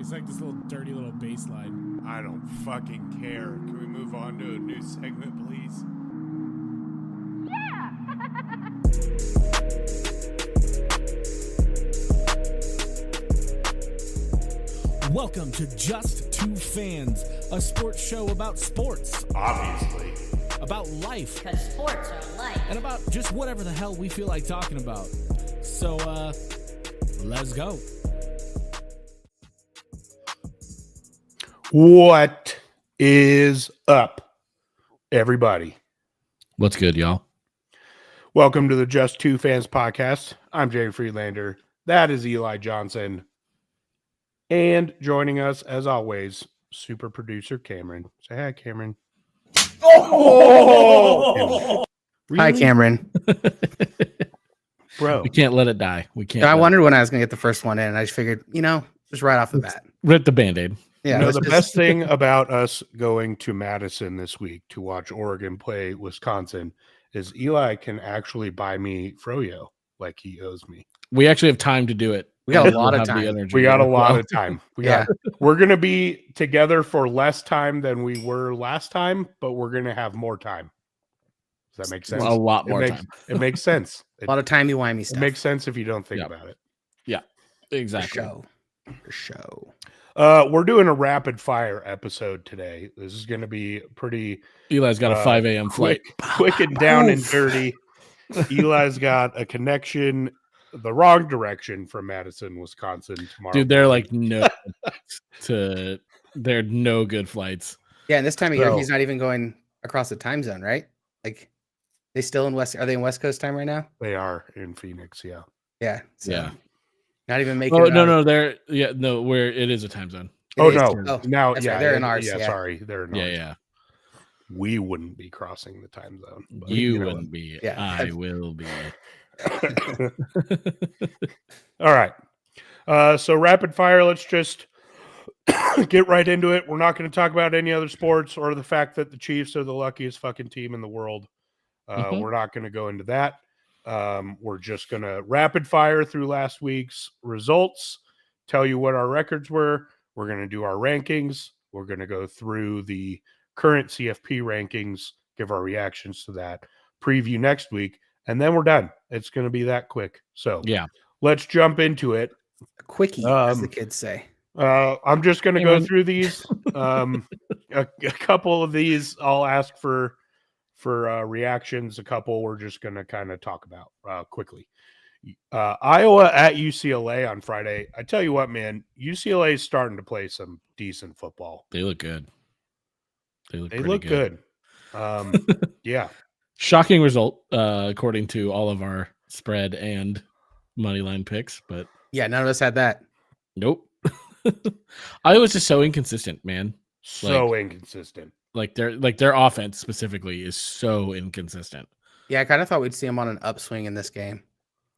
It's like this little dirty little bass line. I don't fucking care. Can we move on to a new segment, please? Welcome to Just Two Fans, a sports show about sports, Obviously. about life, Because sports are life. and about just whatever the hell we feel like talking about. So, let's go. What is up, everybody? What's good, y'all? Welcome to the Just Two Fans podcast. I'm Jay Friedlander. That is Eli Johnson. And joining us, as always, super producer Cameron. Say hi, Cameron. Oh! Really? Hi, Cameron. Bro. We can't let it die. We can't. I wondered when I was going to get the first one in. I just figured, just right off the bat. Rip the Band-Aid. Yeah, The best thing about us going to Madison this week to watch Oregon play Wisconsin is Eli can actually buy me Froyo like he owes me. We actually have time to do it. We got a We'll lot of have the time. energy. We got a lot Well, of time. Yeah. We're going to be together for less time than we were last time, but we're going to have more time. Does that make sense? a lot more it makes, time. It makes sense. A lot of timey-wimey It stuff. makes sense if you don't think Yep. about it. Exactly. For show. We're doing a rapid fire episode today. This is going to be pretty Eli's got a 5 a.m. flight. quick and down and dirty. Eli's got a connection the wrong direction from Madison, Wisconsin tomorrow. Dude, they're like they're no good flights. Yeah, and this time of year, So- he's not even going across the time zone, right? Like, they still in are they in West Coast time right now? They are in Phoenix, yeah. Yeah. So Yeah. Not even making Oh it no, out. where it is a time zone. It Oh is. no. Oh, Now that's yeah, right. They're in ours, Yeah, yeah. sorry. They're in ours. Yeah. We wouldn't be crossing the time zone. but You know wouldn't be. Yeah. I will be. All right. So rapid fire, let's just get right into it. We're not going to talk about any other sports or the fact that the Chiefs are the luckiest fucking team in the world. Mhm. We're not going to go into that. We're just going to rapid fire through last week's results, tell you what our records were. We're going to do our rankings. We're going to go through the current CFP rankings, give our reactions to that, preview next week, and then we're done. It's going to be that quick. So Yeah. let's jump into it. A quickie, as the Um, kids say. I'm just going to Hey, go man. through these. A couple of these I'll ask for reactions. A couple we're just going to kind of talk about quickly. Iowa at UCLA on Friday. I tell you what, man, UCLA is starting to play some decent football. They look good. They They pretty look good. Yeah. Shocking result, according to all of our spread and money line picks, but Yeah, none of us had that. nope. Iowa's just so inconsistent, man. So inconsistent. Like their offense specifically is so inconsistent. Yeah, I kind of thought we'd see them on an upswing in this game.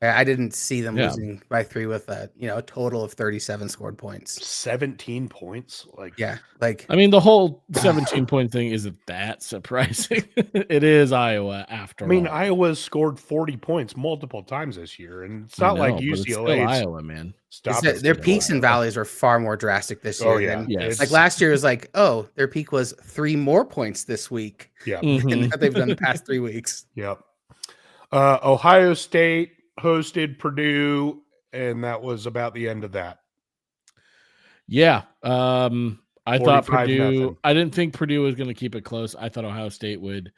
I didn't see them Yeah. losing by 3 with a total of 37 scored points. 17 points. Like, Yeah, like I mean, the whole 17-point thing isn't that surprising. It is Iowa after I mean, all. Iowa's scored 40 points multiple times this year, and it's I not like know, but it's still UCLA. Iowa, man. Stop it's it. their Still peaks and Iowa. valleys were far more drastic this year. Oh yeah, than- Yes. like last year was like, oh, their peak was 3 more points this week Yeah. Mhm. than what they've done the past 3 weeks. Yep. Ohio State hosted Purdue, and that was about the end of that. Yeah. I thought 45-0. I didn't think Purdue was going to keep it close. I thought Ohio State would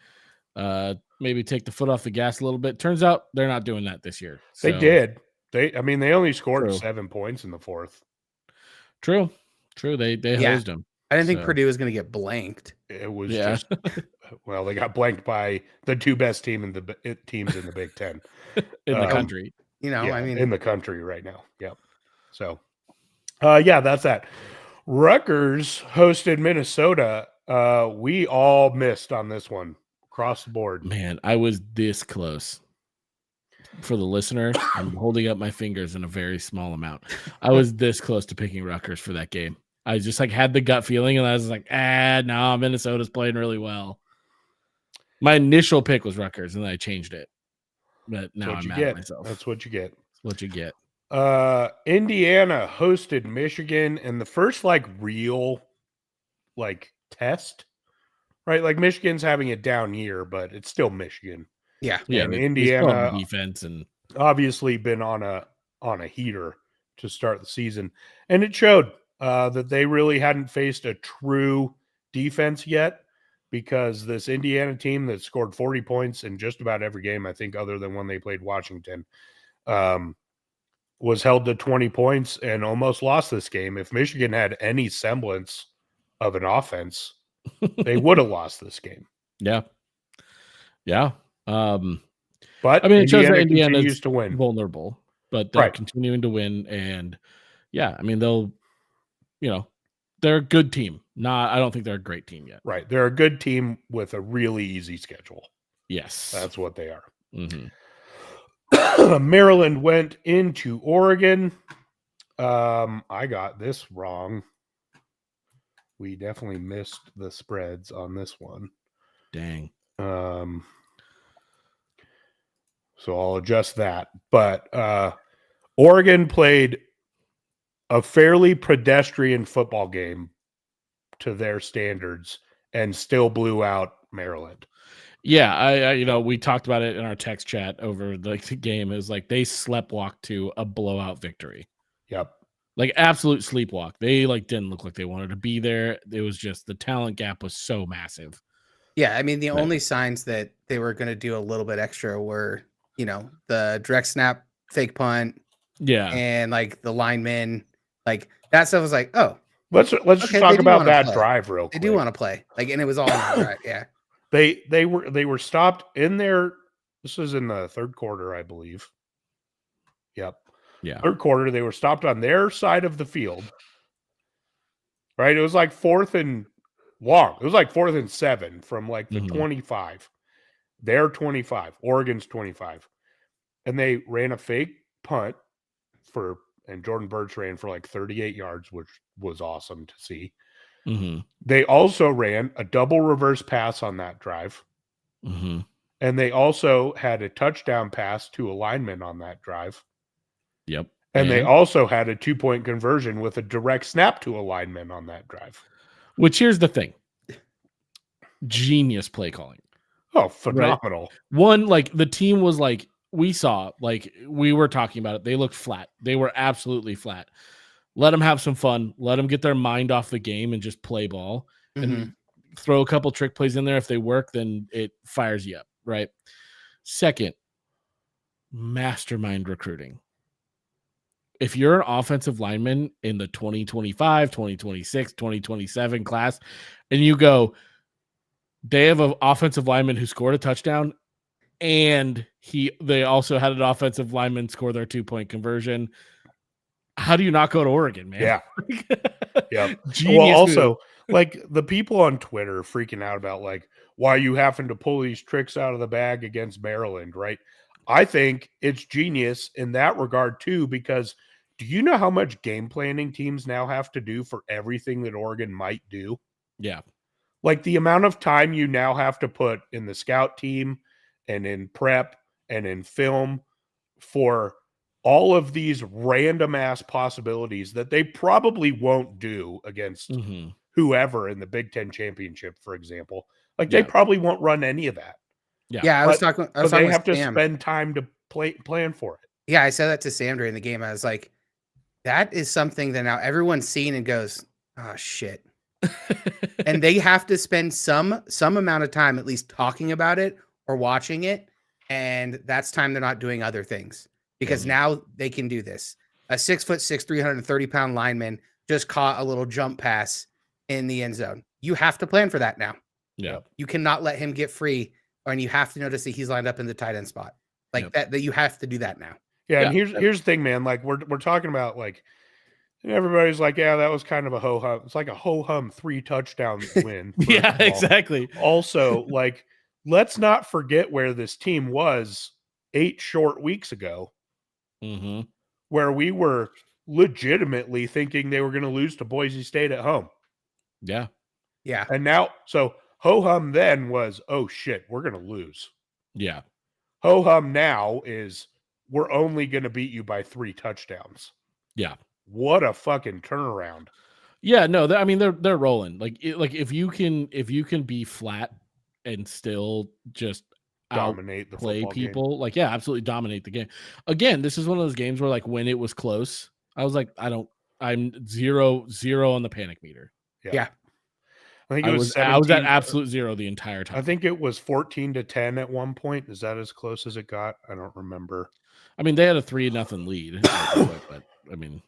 maybe take the foot off the gas a little bit. Turns out they're not doing that this year. They So, did. They only scored True. 7 points in the fourth. True. They Yeah. hosed them. I didn't think So- Purdue was going to get blanked. It was Yeah. just well, they got blanked by the two best teams in the Big Ten. In the Um, country. Yeah, I mean, in the country right now. Yep. So, yeah, that's that. Rutgers hosted Minnesota. We all missed on this one across the board. Man, I was this close. For the listener, I'm holding up my fingers in a very small amount. I was this close to picking Rutgers for that game. I just had the gut feeling, and I was like, no, Minnesota's playing really well. My initial pick was Rutgers, and then I changed it. But now That's what I'm you mad get. at myself. That's what you get. That's what you get. Indiana hosted Michigan in the first like real like test, right? Like Michigan's having a down year, but it's still Michigan. Yeah. Yeah, And they still have Indiana the defense and obviously been on a heater to start the season, and it showed that they really hadn't faced a true defense yet, because this Indiana team that scored 40 points in just about every game, I think, other than when they played Washington, was held to 20 points and almost lost this game. If Michigan had any semblance of an offense, they would have lost this game. yeah. But I mean, it shows that Indiana Indiana's continues to win. vulnerable, but they're Right. continuing to win. And yeah, I mean, they're a good team. I don't think they're a great team yet. Right. They're a good team with a really easy schedule. Yes. That's what they are. Mhm. Maryland went into Oregon. I got this wrong. We definitely missed the spreads on this one. Dang. So I'll adjust that. But Oregon played a fairly pedestrian football game to their standards and still blew out Maryland. Yeah, I we talked about it in our text chat over the game. It was like they sleptwalked to a blowout victory. Yep. Like absolute sleepwalk. They didn't look like they wanted to be there. It was just the talent gap was so massive. Yeah, I mean, the Right. only signs that they were going to do a little bit extra were, the direct snap, fake punt, Yeah. and like the linemen, like that stuff was like, oh, Let's just Okay, talk they do about wanna that play. drive real they quick. do want to play, like, and it was all in that drive. Yeah, They were stopped in their. This was in the third quarter, I believe. Yep. Yeah. Third quarter, they were stopped on their side of the field. Right? It was like 4th and long. It was like 4th and 7 from like the Mhm. 25. Their 25, Oregon's 25. And they ran a fake punt and Jordan Birch ran for like 38 yards, which was awesome to see. Mm-hmm. They also ran a double reverse pass on that drive. Mm-hmm. And they also had a touchdown pass to a lineman on that drive. Yep. And they also had a 2-point conversion with a direct snap to a lineman on that drive. Which here's the thing. Genius play calling. Oh, phenomenal. One, like the team was like, we saw, like we were talking about it. They looked flat. They were absolutely flat. Let them have some fun. Let them get their mind off the game and just play ball and throw a couple trick plays in there. If they work, then it fires you up. Right. Second, mastermind recruiting. If you're an offensive lineman in the 2025, 2026, 2027 class, and you go, they have an offensive lineman who scored a touchdown, and they also had an offensive lineman score their 2-point conversion. How do you not go to Oregon, man? Yeah. Yeah. Genius Well, also, move. like the people on Twitter freaking out about like why you having to pull these tricks out of the bag against Maryland, right? I think it's genius in that regard too, because do you know how much game planning teams now have to do for everything that Oregon might do? Yeah. Like the amount of time you now have to put in the scout team and in prep and in film for all of these random ass possibilities that they probably won't do against whoever in the Big Ten championship, for example. Like they probably won't run any of that. Yeah. I was talking. But they with have to Sam. spend time to plan for it. Yeah, I said that to Sam during the game. I was like, that is something that now everyone's seen and goes, oh shit. And they have to spend some amount of time at least talking about it or watching it. And that's time they're not doing other things, because now they can do this. A 6'6", 330-pound lineman just caught a little jump pass in the end zone. You have to plan for that now. Yeah. You cannot let him get free, and you have to notice that he's lined up in the tight end spot. Like that you have to do that now. Yeah, and here's the thing, man. Like we're talking about, like everybody's like, yeah, that was kind of a ho hum. It's like a ho hum 3 touchdown win. Yeah, exactly. Also, like, let's not forget where this team was 8 short weeks ago, where we were legitimately thinking they were going to lose to Boise State at home. Yeah. Yeah. And now, so ho hum then was, oh shit, we're going to lose. Yeah. Ho hum now is, we're only going to beat you by 3 touchdowns. Yeah. What a fucking turnaround. Yeah, no, I mean they're rolling. Like if you can be flat and still just Dominate the play football people, game. like absolutely dominate the game. Again, this is one of those games where like when it was close, I was like, I'm 0-0 on the panic meter. Yeah. I think I it was was at 17 absolute 0 the entire time. I think it was 14-10 at one point. Is that as close as it got? I don't remember. I mean, they had a 3-0 lead, but I mean,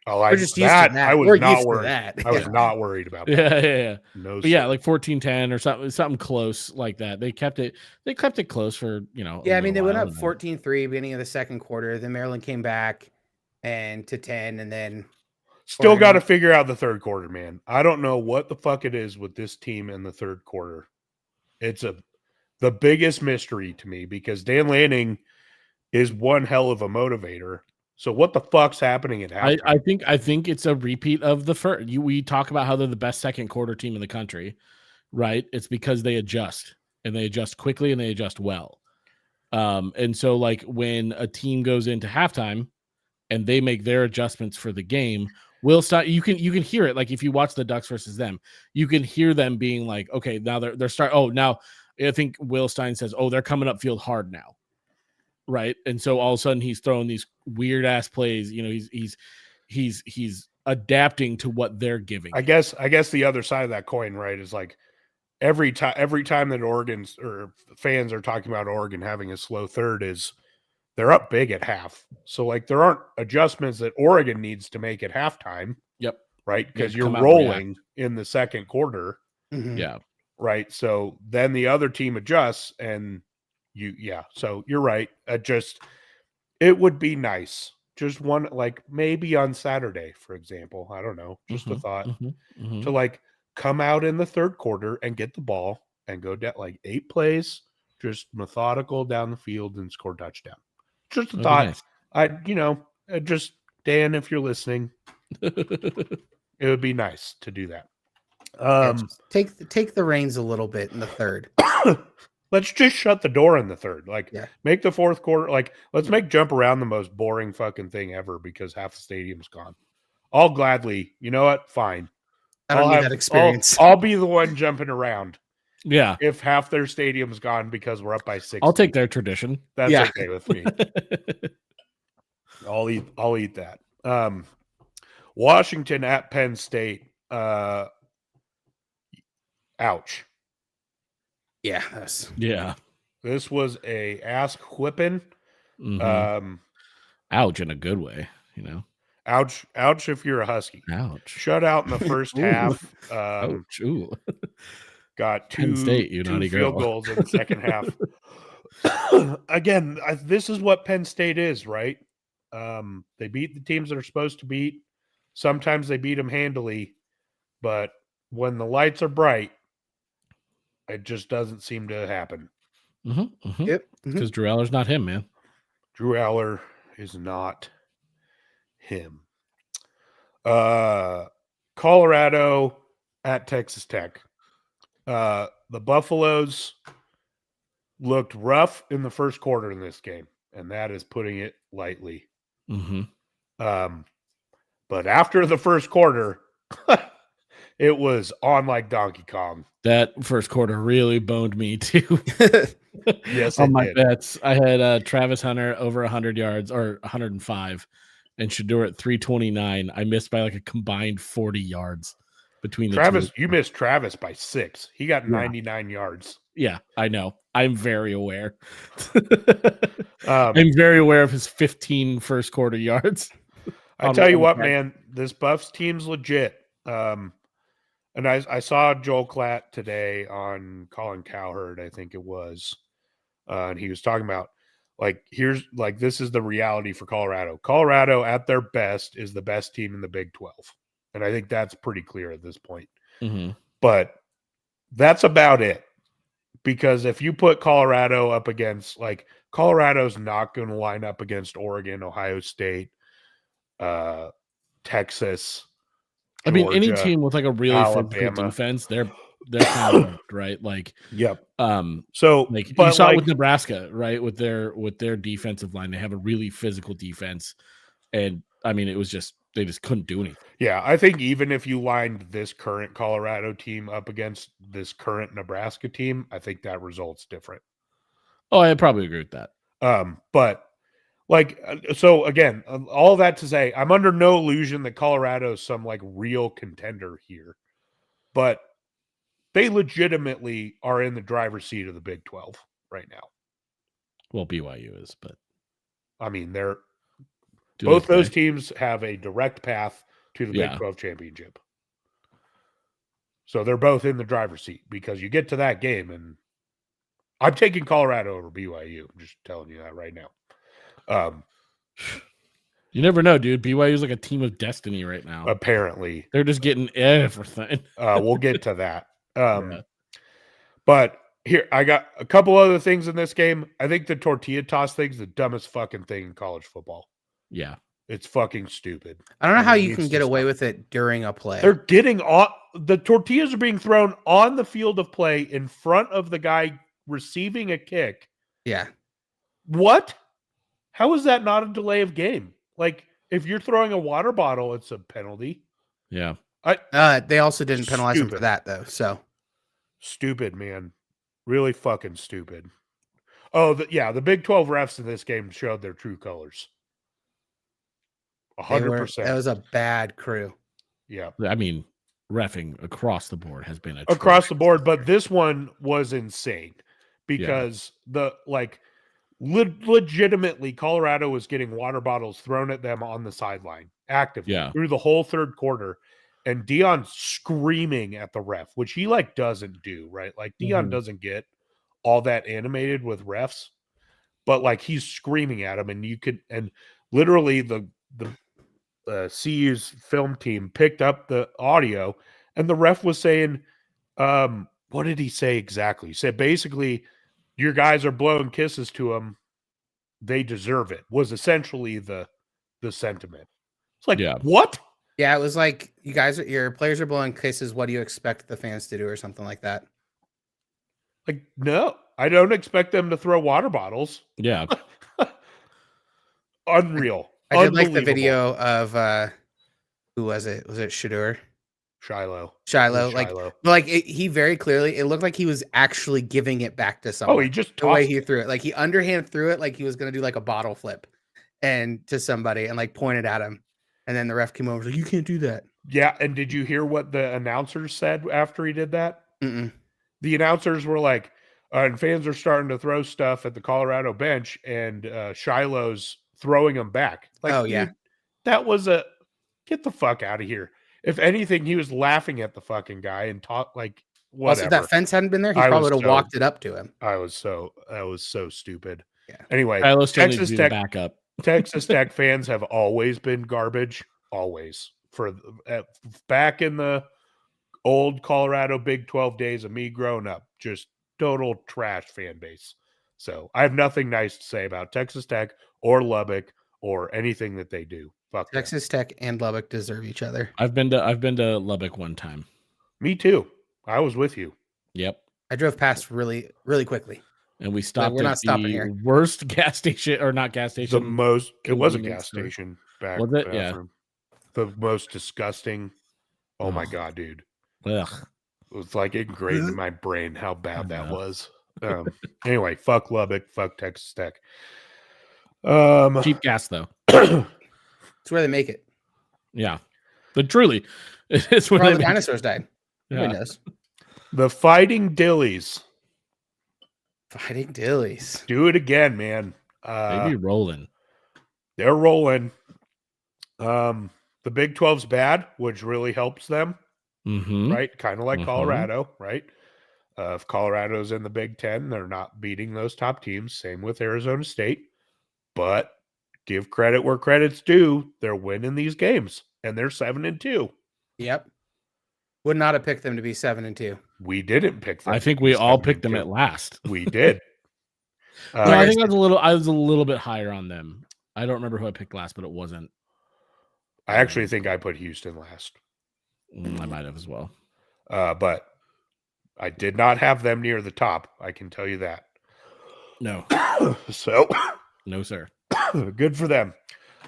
I We're just used to that. I was We're not used to worried. that. I was Yeah. not worried about that. yeah. No, But yeah, sir. like 14-10 or something close like that. They kept it close for, you know. Yeah, I mean, they went up up 14-3 beginning of the second quarter. Then Maryland came back and to 10, and then Still Oregon- got to figure out the third quarter, man. I don't know what the fuck it is with this team in the third quarter. It's the biggest mystery to me because Dan Lanning is one hell of a motivator. So what the fuck's happening at halftime? I think it's a repeat of the first. We talk about how they're the best second quarter team in the country, right? It's because they adjust and they adjust quickly and they adjust well. And so like when a team goes into halftime and they make their adjustments for the game, Will Stein, you can hear it. Like if you watch the Ducks versus them, you can hear them being like, okay, now they're starting. Oh, now I think Will Stein says, oh, they're coming up field hard now. Right. And so all of a sudden he's throwing these weird ass plays. You know, he's adapting to what they're giving. I guess the other side of that coin, right, is like every time that Oregon's or fans are talking about Oregon having a slow third is they're up big at half. So like there aren't adjustments that Oregon needs to make at halftime. Yep. Right. Because You have to you're come out and rolling in the second quarter. Mhm. Yeah. Right. So then the other team adjusts and so you're right. It would be nice. Just one, like maybe on Saturday, for example. I don't know. Just a thought to like come out in the third quarter and get the ball and go down like 8 plays, just methodical down the field and score touchdown. Just a thought. Nice. Just Dan, if you're listening, it would be nice to do that. Just take the reins a little bit in the third. Let's just shut the door in the third. Like, make the fourth quarter. Like, let's make jump around the most boring fucking thing ever because half the stadium's gone. I'll gladly. You know what? Fine. I don't need that experience. I'll be the one jumping around. Yeah. If half their stadium's gone because we're up by 6. I'll take their tradition. That's okay with me. I'll eat that. Washington at Penn State. Ouch. Yeah. This was a ass whipping. Ouch in a good way, you know. Ouch if you're a Husky. Ouch. Shut out in the first half. Ouch. Ooh. Got Penn State, you two naughty field girl. goals in the second half. Again, this is what Penn State is, right? They beat the teams that are supposed to beat. Sometimes they beat them handily, but when the lights are bright, it just doesn't seem to happen. Yep. Because Drew Eller's not him, man. Drew Eller is not him. Colorado at Texas Tech. The Buffaloes looked rough in the first quarter in this game, and that is putting it lightly. But after the first quarter, it was on like Donkey Kong. That first quarter really boned me too. Yes, on my bets, I had Travis Hunter over 100 yards or 105, and Shedeur at 329. I missed by like a combined 40 yards between the Travis. two. You missed Travis by 6. He got 99 yards. Yeah, I know. I'm very aware. I'm very aware of his 15 first quarter yards. I tell you what, man, this Buffs team's legit. And I saw Joel Klatt today on Colin Cowherd, I think it was. And he was talking about this is the reality for Colorado. Colorado at their best is the best team in the Big 12. And I think that's pretty clear at this point. But that's about it. Because if you put Colorado up against, like, Colorado's not going to line up against Oregon, Ohio State, Texas. I mean, any Georgia, team with like a really Alabama. physical defense, they're kind of hooked, right? Like, Yep. um, So, like you but saw it like, with Nebraska, right? With their defensive line, they have a really physical defense, and I mean, it was just they just couldn't do anything. yeah, I think even if you lined this current Colorado team up against this current Nebraska team, I think that result's different. Oh, I probably agree with that. But like, so again, all that to say, I'm under no illusion that Colorado is some like real contender here, but they legitimately are in the driver's seat of the Big 12 right now. Well, BYU is, but I mean, do both they those play? teams have a direct path to the Yeah. Big 12 championship. So they're both in the driver's seat because you get to that game, and I'm taking Colorado over BYU. I'm just telling you that right now. You never know, dude. BYU is like a team of destiny right now. Apparently, They're just getting everything. we'll get to that. Yeah. But here, I got a couple other things in this game. I think the tortilla toss thing's the dumbest fucking thing in college football. Yeah. It's fucking stupid. I don't know And how it you needs can to get away stop. with it during a play. They're getting on the tortillas are being thrown on the field of play in front of the guy receiving a kick. Yeah. What? How is that not a delay of game? Like, if you're throwing a water bottle, it's a penalty. Yeah. They also didn't penalize him for Stupid. that though. So Stupid, man. Really fucking stupid. Oh, the Big 12 refs in this game showed their true colors. they were, 100%. that was a bad crew. Yeah. I mean, reffing across the board has been Across the board, but this one was insane because legitimately Colorado was getting water bottles thrown at them on the sideline actively through the whole third quarter, and Dion screaming at the ref, which he like doesn't do, right? Like Dion doesn't get all that animated with refs, but like he's screaming at him, and literally the CU's film team picked up the audio, and the ref was saying, what did he say exactly? He said basically, your guys are blowing kisses to them. They deserve it, was essentially the sentiment. It's like, what? Yeah, it was like your players are blowing kisses. What do you expect the fans to do, or something like that? Like, no, I don't expect them to throw water bottles. Yeah. Unreal. I did like the video of who was it? Was it Shedeur? Shiloh. He very clearly, it looked like he was actually giving it back to someone. Oh, he just the way he threw it, like he underhand threw it, like he was gonna do like a bottle flip, and to somebody, and like pointed at him, and then the ref came over, and was like, you can't do that. Yeah, and did you hear what the announcers said after he did that? Mm-mm. The announcers were like, and fans are starting to throw stuff at the Colorado bench, and Shiloh's throwing them back. Like, oh yeah, dude, that was get the fuck out of here. If anything, he was laughing at the fucking guy and talked like whatever. Also, if that fence hadn't been there, he probably would have walked it up to him. That was so stupid. Yeah. Anyway, Texas Tech backup. Texas Tech fans have always been garbage. Always. Back in the old Colorado Big 12 days of me growing up, just total trash fan base. So I have nothing nice to say about Texas Tech or Lubbock or anything that they do. Fuck Texas Tech and Lubbock deserve each other. I've been to Lubbock one time. Me too. I was with you. Yep. I drove past really, really quickly. And we stopped we're at not stopping the here. worst gas station, or not gas station. It was a gas store. station back. Was it? Bathroom. The most disgusting. Oh my God, dude. Ugh. It was like ingrained in my brain how bad that was. Anyway, fuck Lubbock, fuck Texas Tech. Cheap gas though. It's where they make it. Yeah, but truly, it's where all the make dinosaurs died. Yeah. Nobody knows. The Fighting Dillies. Fighting Dillies. Do it again, man. They be rolling. They're rolling. The Big 12's bad, which really helps them, right? Kind of like Colorado, right? If Colorado's in the Big 10, they're not beating those top teams. Same with Arizona State. But give credit where credit's due. They're winning these games, and they're 7-2. Yep. Would not have picked them to be 7-2. We didn't pick them. I think we all picked them at last. We did. No, I think I was a little bit higher on them. I don't remember who I picked last, but it wasn't. I actually think I put Houston last. I might have as well. But I did not have them near the top. I can tell you that. No, So no, sir. good for them.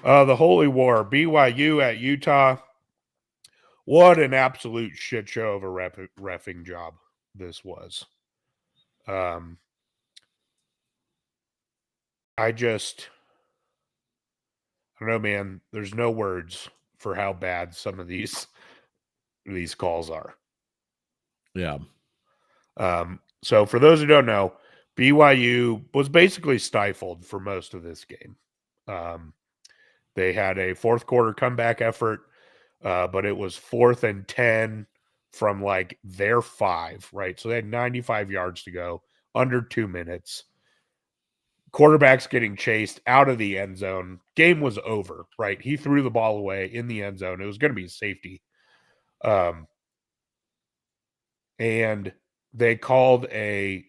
The Holy War, BYU at Utah. What an absolute shit show of a reffing job this was. I don't know, man. There's no words for how bad some of these calls are. Yeah. So for those who don't know, BYU was basically stifled for most of this game. They had a fourth quarter comeback effort, but it was 4th and 10 from like their 5, right? So they had 95 yards to go, under 2 minutes. Quarterback's getting chased out of the end zone. Game was over, right? He threw the ball away in the end zone. It was going to be safety. And they called a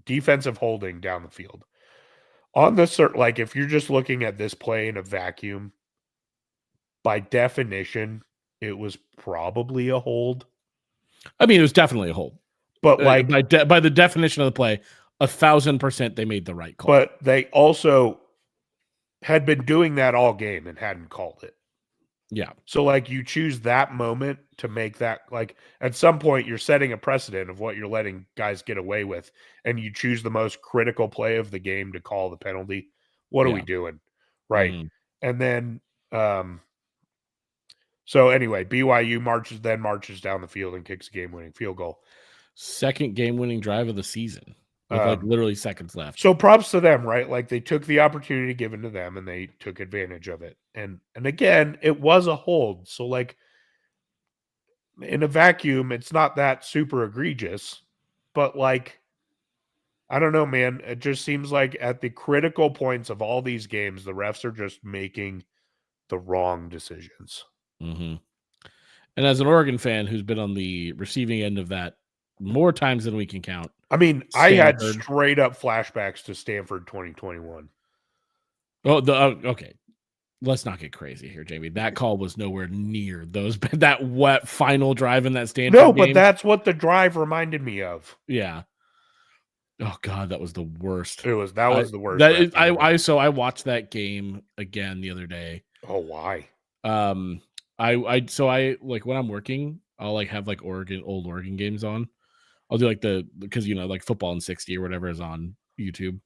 defensive holding down the field. On the like, if you're just looking at this play in a vacuum, by definition, it was probably a hold. I mean, it was definitely a hold. But like by the definition of the play, 1,000% they made the right call. But they also had been doing that all game and hadn't called it. Yeah. So like you choose that moment to make that, like at some point you're setting a precedent of what you're letting guys get away with, and you choose the most critical play of the game to call the penalty. What are we doing? Right. Mm-hmm. And then so anyway, BYU marches down the field and kicks a game-winning field goal. Second game-winning drive of the season with like literally seconds left. So props to them, right? Like they took the opportunity given to them and they took advantage of it. And again, it was a hold. So like in a vacuum, it's not that super egregious, but like, I don't know, man. It just seems like at the critical points of all these games, the refs are just making the wrong decisions. Mm-hmm. And as an Oregon fan who's been on the receiving end of that more times than we can count. I mean, Stanford. I had straight up flashbacks to Stanford 2021. Oh, okay. Let's not get crazy here, Jamie. That call was nowhere near that wet final drive in that Stanford game. But that's what the drive reminded me of. Yeah. Oh God, that was the worst. That was the worst. I watched that game again the other day. Oh, why? I like when I'm working, I'll like have like old Oregon games on. I'll do like because like Football in 60 or whatever is on YouTube,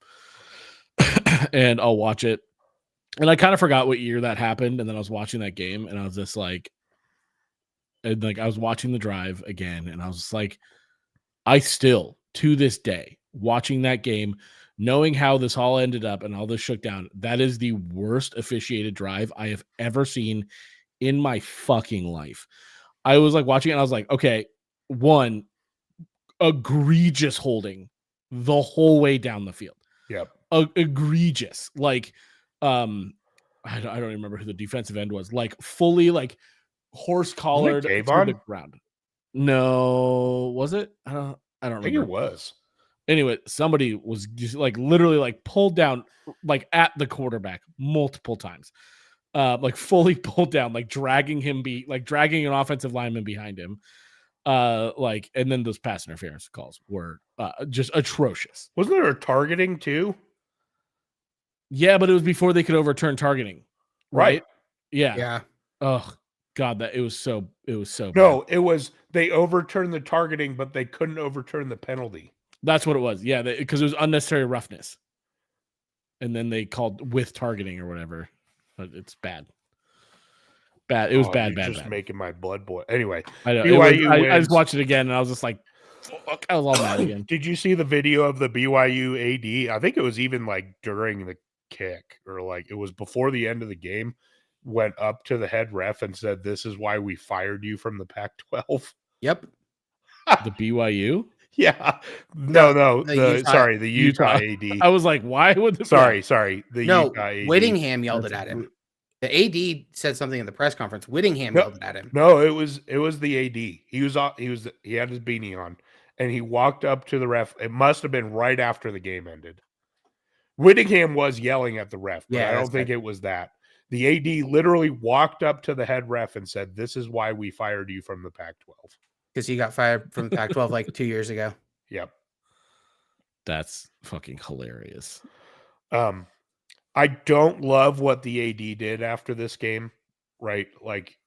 and I'll watch it. And I kind of forgot what year that happened, and then I was watching that game, and I was just like, and like I was watching the drive again, and I was just like, I still to this day watching that game, knowing how this all ended up and all this shook down, that is the worst officiated drive I have ever seen in my fucking life. I was like watching it and I was like, okay, one, egregious holding the whole way down the field. Yep. Egregious. Like, I don't remember who the defensive end was. Like fully like horse collared to the ground. No, was it? I don't remember. I think it was. Anyway, somebody was just like literally like pulled down like at the quarterback multiple times. Like fully pulled down, like dragging an offensive lineman behind him. Like, and then those pass interference calls were just atrocious. Wasn't there a targeting too? Yeah, but it was before they could overturn targeting. Right? Yeah. Yeah. Oh God, it was so No, bad. It was they overturned the targeting, but they couldn't overturn the penalty. That's what it was. Yeah, because it was unnecessary roughness. And then they called with targeting or whatever. But it's bad. Bad. It was bad. Just making my blood boil. Anyway, I know. I just watched it again, and I was just like, fuck, I was all mad again. Did you see the video of the BYU AD? I think it was even like during the kick, or like it was before the end of the game. Went up to the head ref and said, "This is why we fired you from the Pac-12." Yep. The BYU. Yeah. No. The Utah AD. I was like, why would this? Sorry. The Utah AD. Whittingham yelled it at him. The AD said something in the press conference. Whittingham yelled it at him. No, it was the AD. He had his beanie on, and he walked up to the ref. It must have been right after the game ended. Whittingham was yelling at the ref, but I don't think it was that. The AD literally walked up to the head ref and said, "This is why we fired you from the Pac-12." because he got fired from the Pac-12 like 2 years ago. Yep. That's fucking hilarious. I don't love what the AD did after this game, right? Like,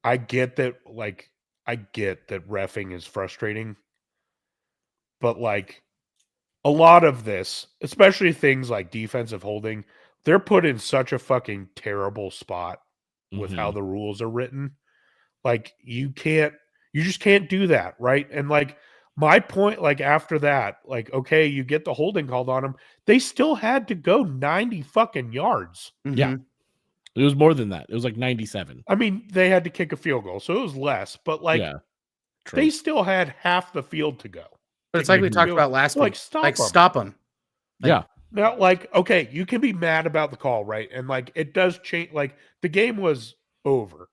I get that reffing is frustrating, but like a lot of this, especially things like defensive holding, they're put in such a fucking terrible spot with how Mhm. the rules are written. Like, you just can't do that, right? And like, my point, like, after that, like, okay, you get the holding called on them. They still had to go 90 fucking yards. Yeah. Mhm. It was more than that. It was like 97. I mean, they had to kick a field goal, so it was less, but like, Yeah. they True. still had half the field to go. But it's like we Mhm. talked about last Like, week. stop Like, 'em. stop them. Yeah. Now, like, okay, you can be mad about the call, right? And like, it does change. Like, the game was over.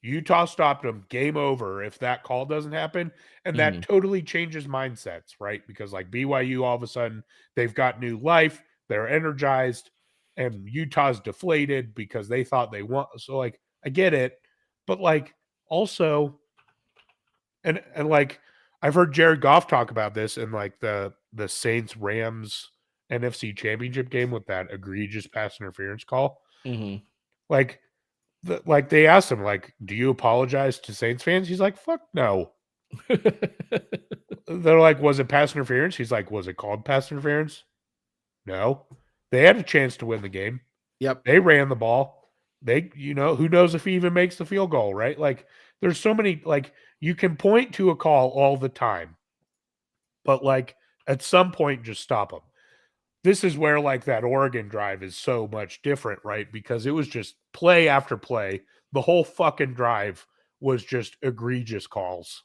Utah stopped them. Game over if that call doesn't happen. And that Mhm. totally changes mindsets, right? Because like BYU, all of a sudden, they've got new life. They're energized. And Utah's deflated because they thought they won. So, like, I get it. But like, also, and like, I've heard Jared Goff talk about this in like the Saints Rams NFC Championship game with that egregious pass interference call. Mhm. Like, like they asked him, like, do you apologize to Saints fans? He's like, fuck no. They're like, was it pass interference? He's like, was it called pass interference? No. They had a chance to win the game. Yep. They ran the ball. They, who knows if he even makes the field goal, right? Like, there's so many, like, you can point to a call all the time, but like, at some point, just stop them. This is where like that Oregon drive is so much different, right? Because it was just play after play. The whole fucking drive was just egregious calls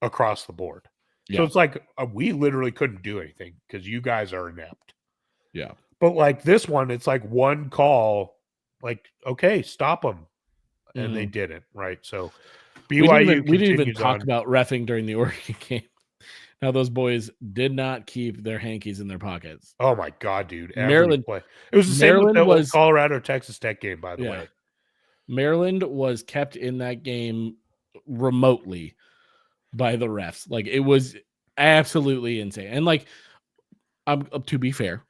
across the board. So Yeah. it's like we literally couldn't do anything because you guys are inept. Yeah. But like this one, it's like one call, like, okay, stop them. And they didn't, right? So BYU we didn't even continues talk on. about reffing during the Oregon game. Now those boys did not keep their hankies in their pockets. Oh my god, dude! Every Maryland- play. It was the same with Maryland the was- Colorado Texas Tech game, by the Yeah. way. Maryland was kept in that game remotely by the refs. Like, it was absolutely insane. And like, to be fair,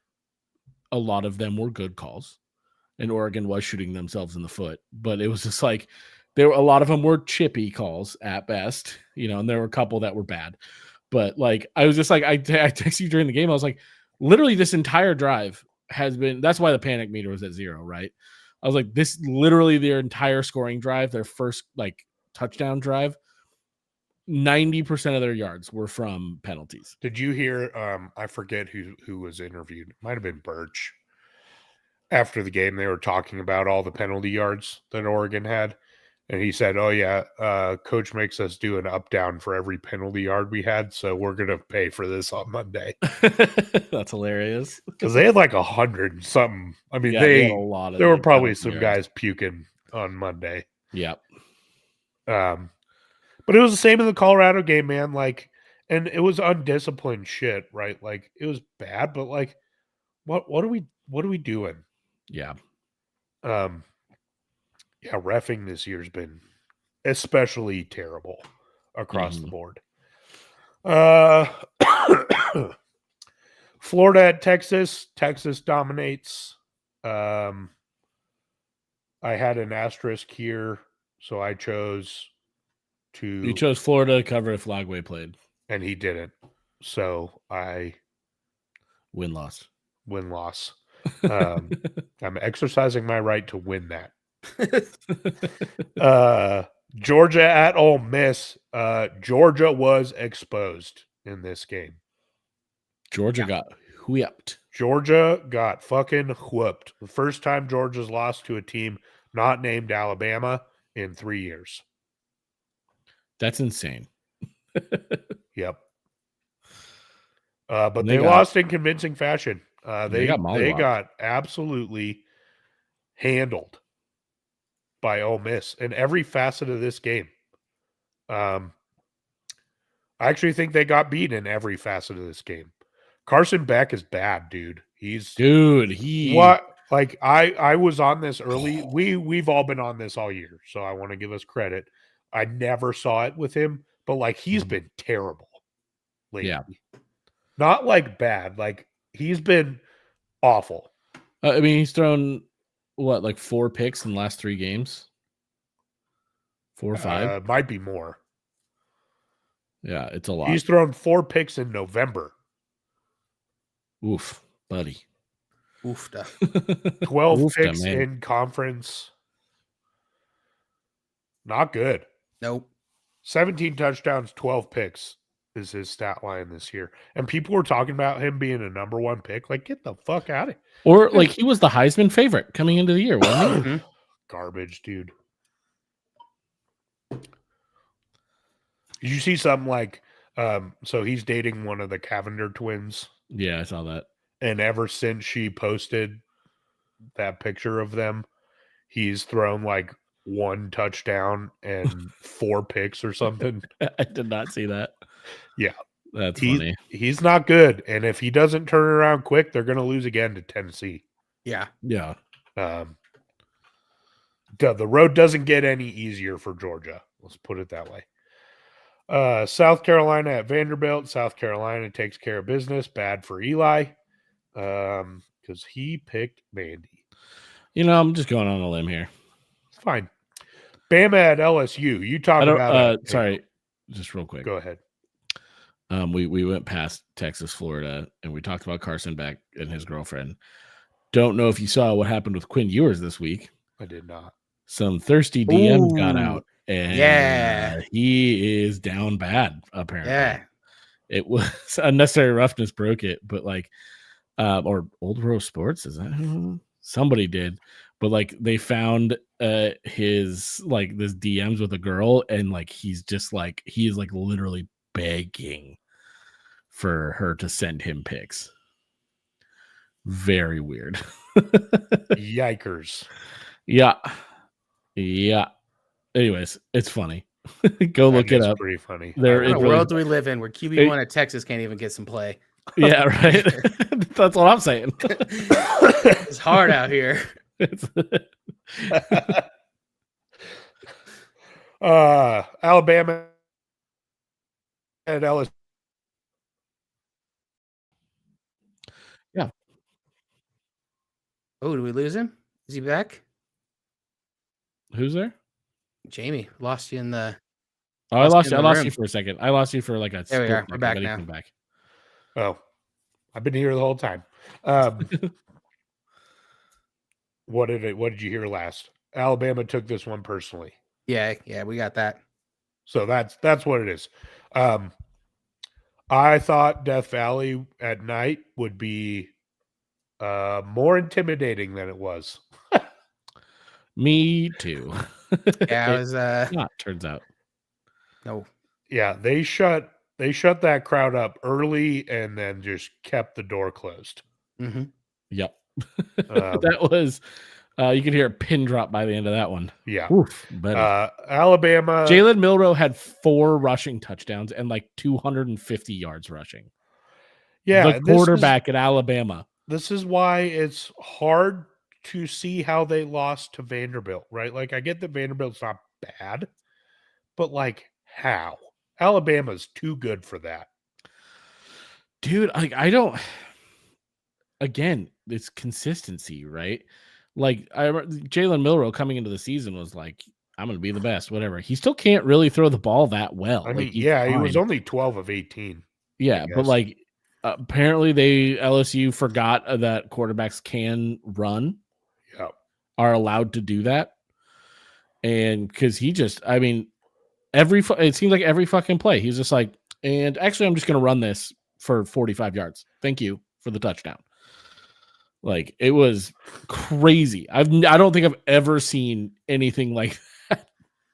a lot of them were good calls, and Oregon was shooting themselves in the foot. But it was just like a lot of them were chippy calls at best, and there were a couple that were bad. But like, I was just like, I texted you during the game. I was like, literally, this entire drive has been. That's why the panic meter was at 0, right? I was like, this literally their entire scoring drive, their first like touchdown drive, 90% of their yards were from penalties. Did you hear? I forget who was interviewed. It might have been Birch. After the game, they were talking about all the penalty yards that Oregon had, and he said, "Oh yeah, coach makes us do an up down for every penalty yard we had, so we're gonna pay for this on Monday." That's hilarious. Because they had like 100 and something. I mean, Yeah, they had a lot of there were the probably penalty some yards. guys puking on Monday. Yep. But it was the same in the Colorado game, man. Like, and it was undisciplined shit, right? Like, it was bad, but like, what are we doing? Yeah. Yeah, reffing this year's been especially terrible across the board. Florida at Texas. Texas dominates. I had an asterisk here, so I chose to. You chose Florida to cover if Lagway played. And he didn't. So I Win-loss. win-loss. I'm exercising my right to win that. Georgia at Ole Miss. Georgia was exposed in this game. Georgia got whipped. Georgia got fucking whooped. The first time Georgia's lost to a team not named Alabama in 3 years. That's insane. Yep. But And they lost in convincing fashion. They got mollywopped. got absolutely handled by Ole Miss in every facet of this game. I actually think they got beat in every facet of this game. Carson Beck is bad, dude. What? Like, I was on this early. We've all been on this all year, so I want to give us credit. I never saw it with him, but like he's Mhm. been terrible lately. Yeah. Not like bad, like he's been awful. I mean, he's thrown what, like 4 picks in the last 3 games? 4 or 5? Might be more. Yeah, it's a lot. He's thrown 4 picks in November. Oof, buddy. Oofda. 12 Oofda, picks man. in conference. Not good. Nope. 17 touchdowns, 12 picks is his stat line this year. And people were talking about him being a number 1 pick. Like, get the fuck out of here. Or like he was the Heisman favorite coming into the year, wasn't he? Mhm. Garbage, dude. Did you see something like so he's dating one of the Cavender twins, Yeah, I saw that. and ever since she posted that picture of them, he's thrown like 1 touchdown and 4 picks or something. I did not see that. Yeah. That's funny. He's not good, and if he doesn't turn it around quick, they're going to lose again to Tennessee. Yeah. Yeah. The road doesn't get any easier for Georgia. Let's put it that way. South Carolina at Vanderbilt. South Carolina takes care of business. Bad for Eli because he picked Vandy. You know, I'm just going on a limb here. It's fine. Bama at LSU. You talk I don't about it. sorry, just real quick. Go ahead. We went past Texas, Florida, and we talked about Carson Beck and his girlfriend. Don't know if you saw what happened with Quinn Ewers this week. I did not. Some thirsty DMs got Ooh. out, and Yeah. he is down bad, apparently. Yeah. It was unnecessary roughness broke it, but like or Old Rose Sports, is that who? Somebody did, but like they found his like this DMs with a girl, and like he's just like he is like literally begging for her to send him pics. Very weird. Yikers. Yeah. Anyways, it's funny. Go look That it is up. pretty funny. There What it kind of really- world do we live in where QB1 at Texas can't even get some play? Yeah, right. That's what I'm saying. It's hard out here. It's- Alabama at LSU. Oh, did we lose him? Is he back? Who's there? Jamie, lost you in the. Oh, I Lost you in the lost room. you for a second. I lost you for like a There we split are. We're second, back then you now. came back. Oh, I've been here the whole time. What did you hear last? Alabama took this one personally. Yeah, we got that. So that's what it is. I thought Death Valley at night would be more intimidating than it was. Me too. Yeah, it It was not, turns out. no. Yeah, they shut that crowd up early and then just kept the door closed. Mm-hmm. Yep. Um, That was you could hear a pin drop by the end of that one. Yeah. Oof, buddy. Alabama. Jalen Milroe had 4 rushing touchdowns and like 250 yards rushing. Yeah, The and this is- quarterback at Alabama. This is why it's hard to see how they lost to Vanderbilt, right? Like, I get that Vanderbilt's not bad, but like, how? Alabama's too good for that. Dude, like I don't. Again, it's consistency, right? Like I remember Jalen Milroe coming into the season was like, "I'm going to be the best." Whatever. He still can't really throw the ball that well. I mean, Like, he's yeah, he was fine. only 12 of 18. Yeah, but guess. like apparently LSU forgot that quarterbacks can run, Yeah. are allowed to do that, and because he just, I mean, it seems like every fucking play he's just like, and actually I'm just going to run this for 45 yards. Thank you for the touchdown. Like it was crazy. I don't think I've ever seen anything like that,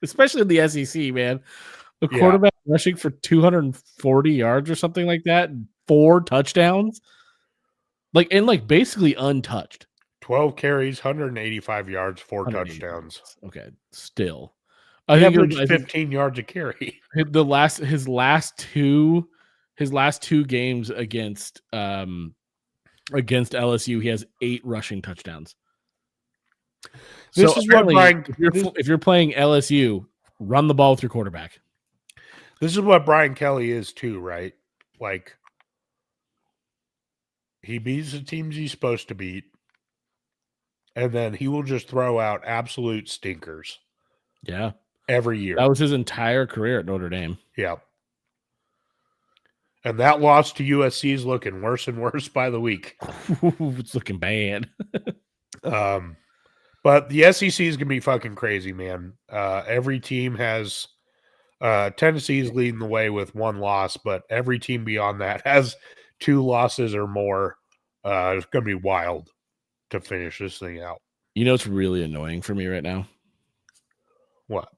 especially in the SEC, man. The Yeah. quarterback rushing for 240 yards or something like that, and 4 touchdowns, like basically untouched. 12 carries, 185 yards, 4 180 touchdowns. yards. Okay, still, I I think averaged 15 yards a carry. his last two games against LSU, he has 8 rushing touchdowns. This So is what apparently, Brian- if you're playing LSU, run the ball with your quarterback. This is what Brian Kelly is too, right? Like, he beats the teams he's supposed to beat, and then he will just throw out absolute stinkers Yeah. every year. That was his entire career at Notre Dame. Yeah. And that loss to USC is looking worse and worse by the week. It's looking bad. But the SEC is going to be fucking crazy, man. Every team has Tennessee's leading the way with one loss, but every team beyond that has 2 losses or more. It's going to be wild to finish this thing out. You know what's really annoying for me right now? What?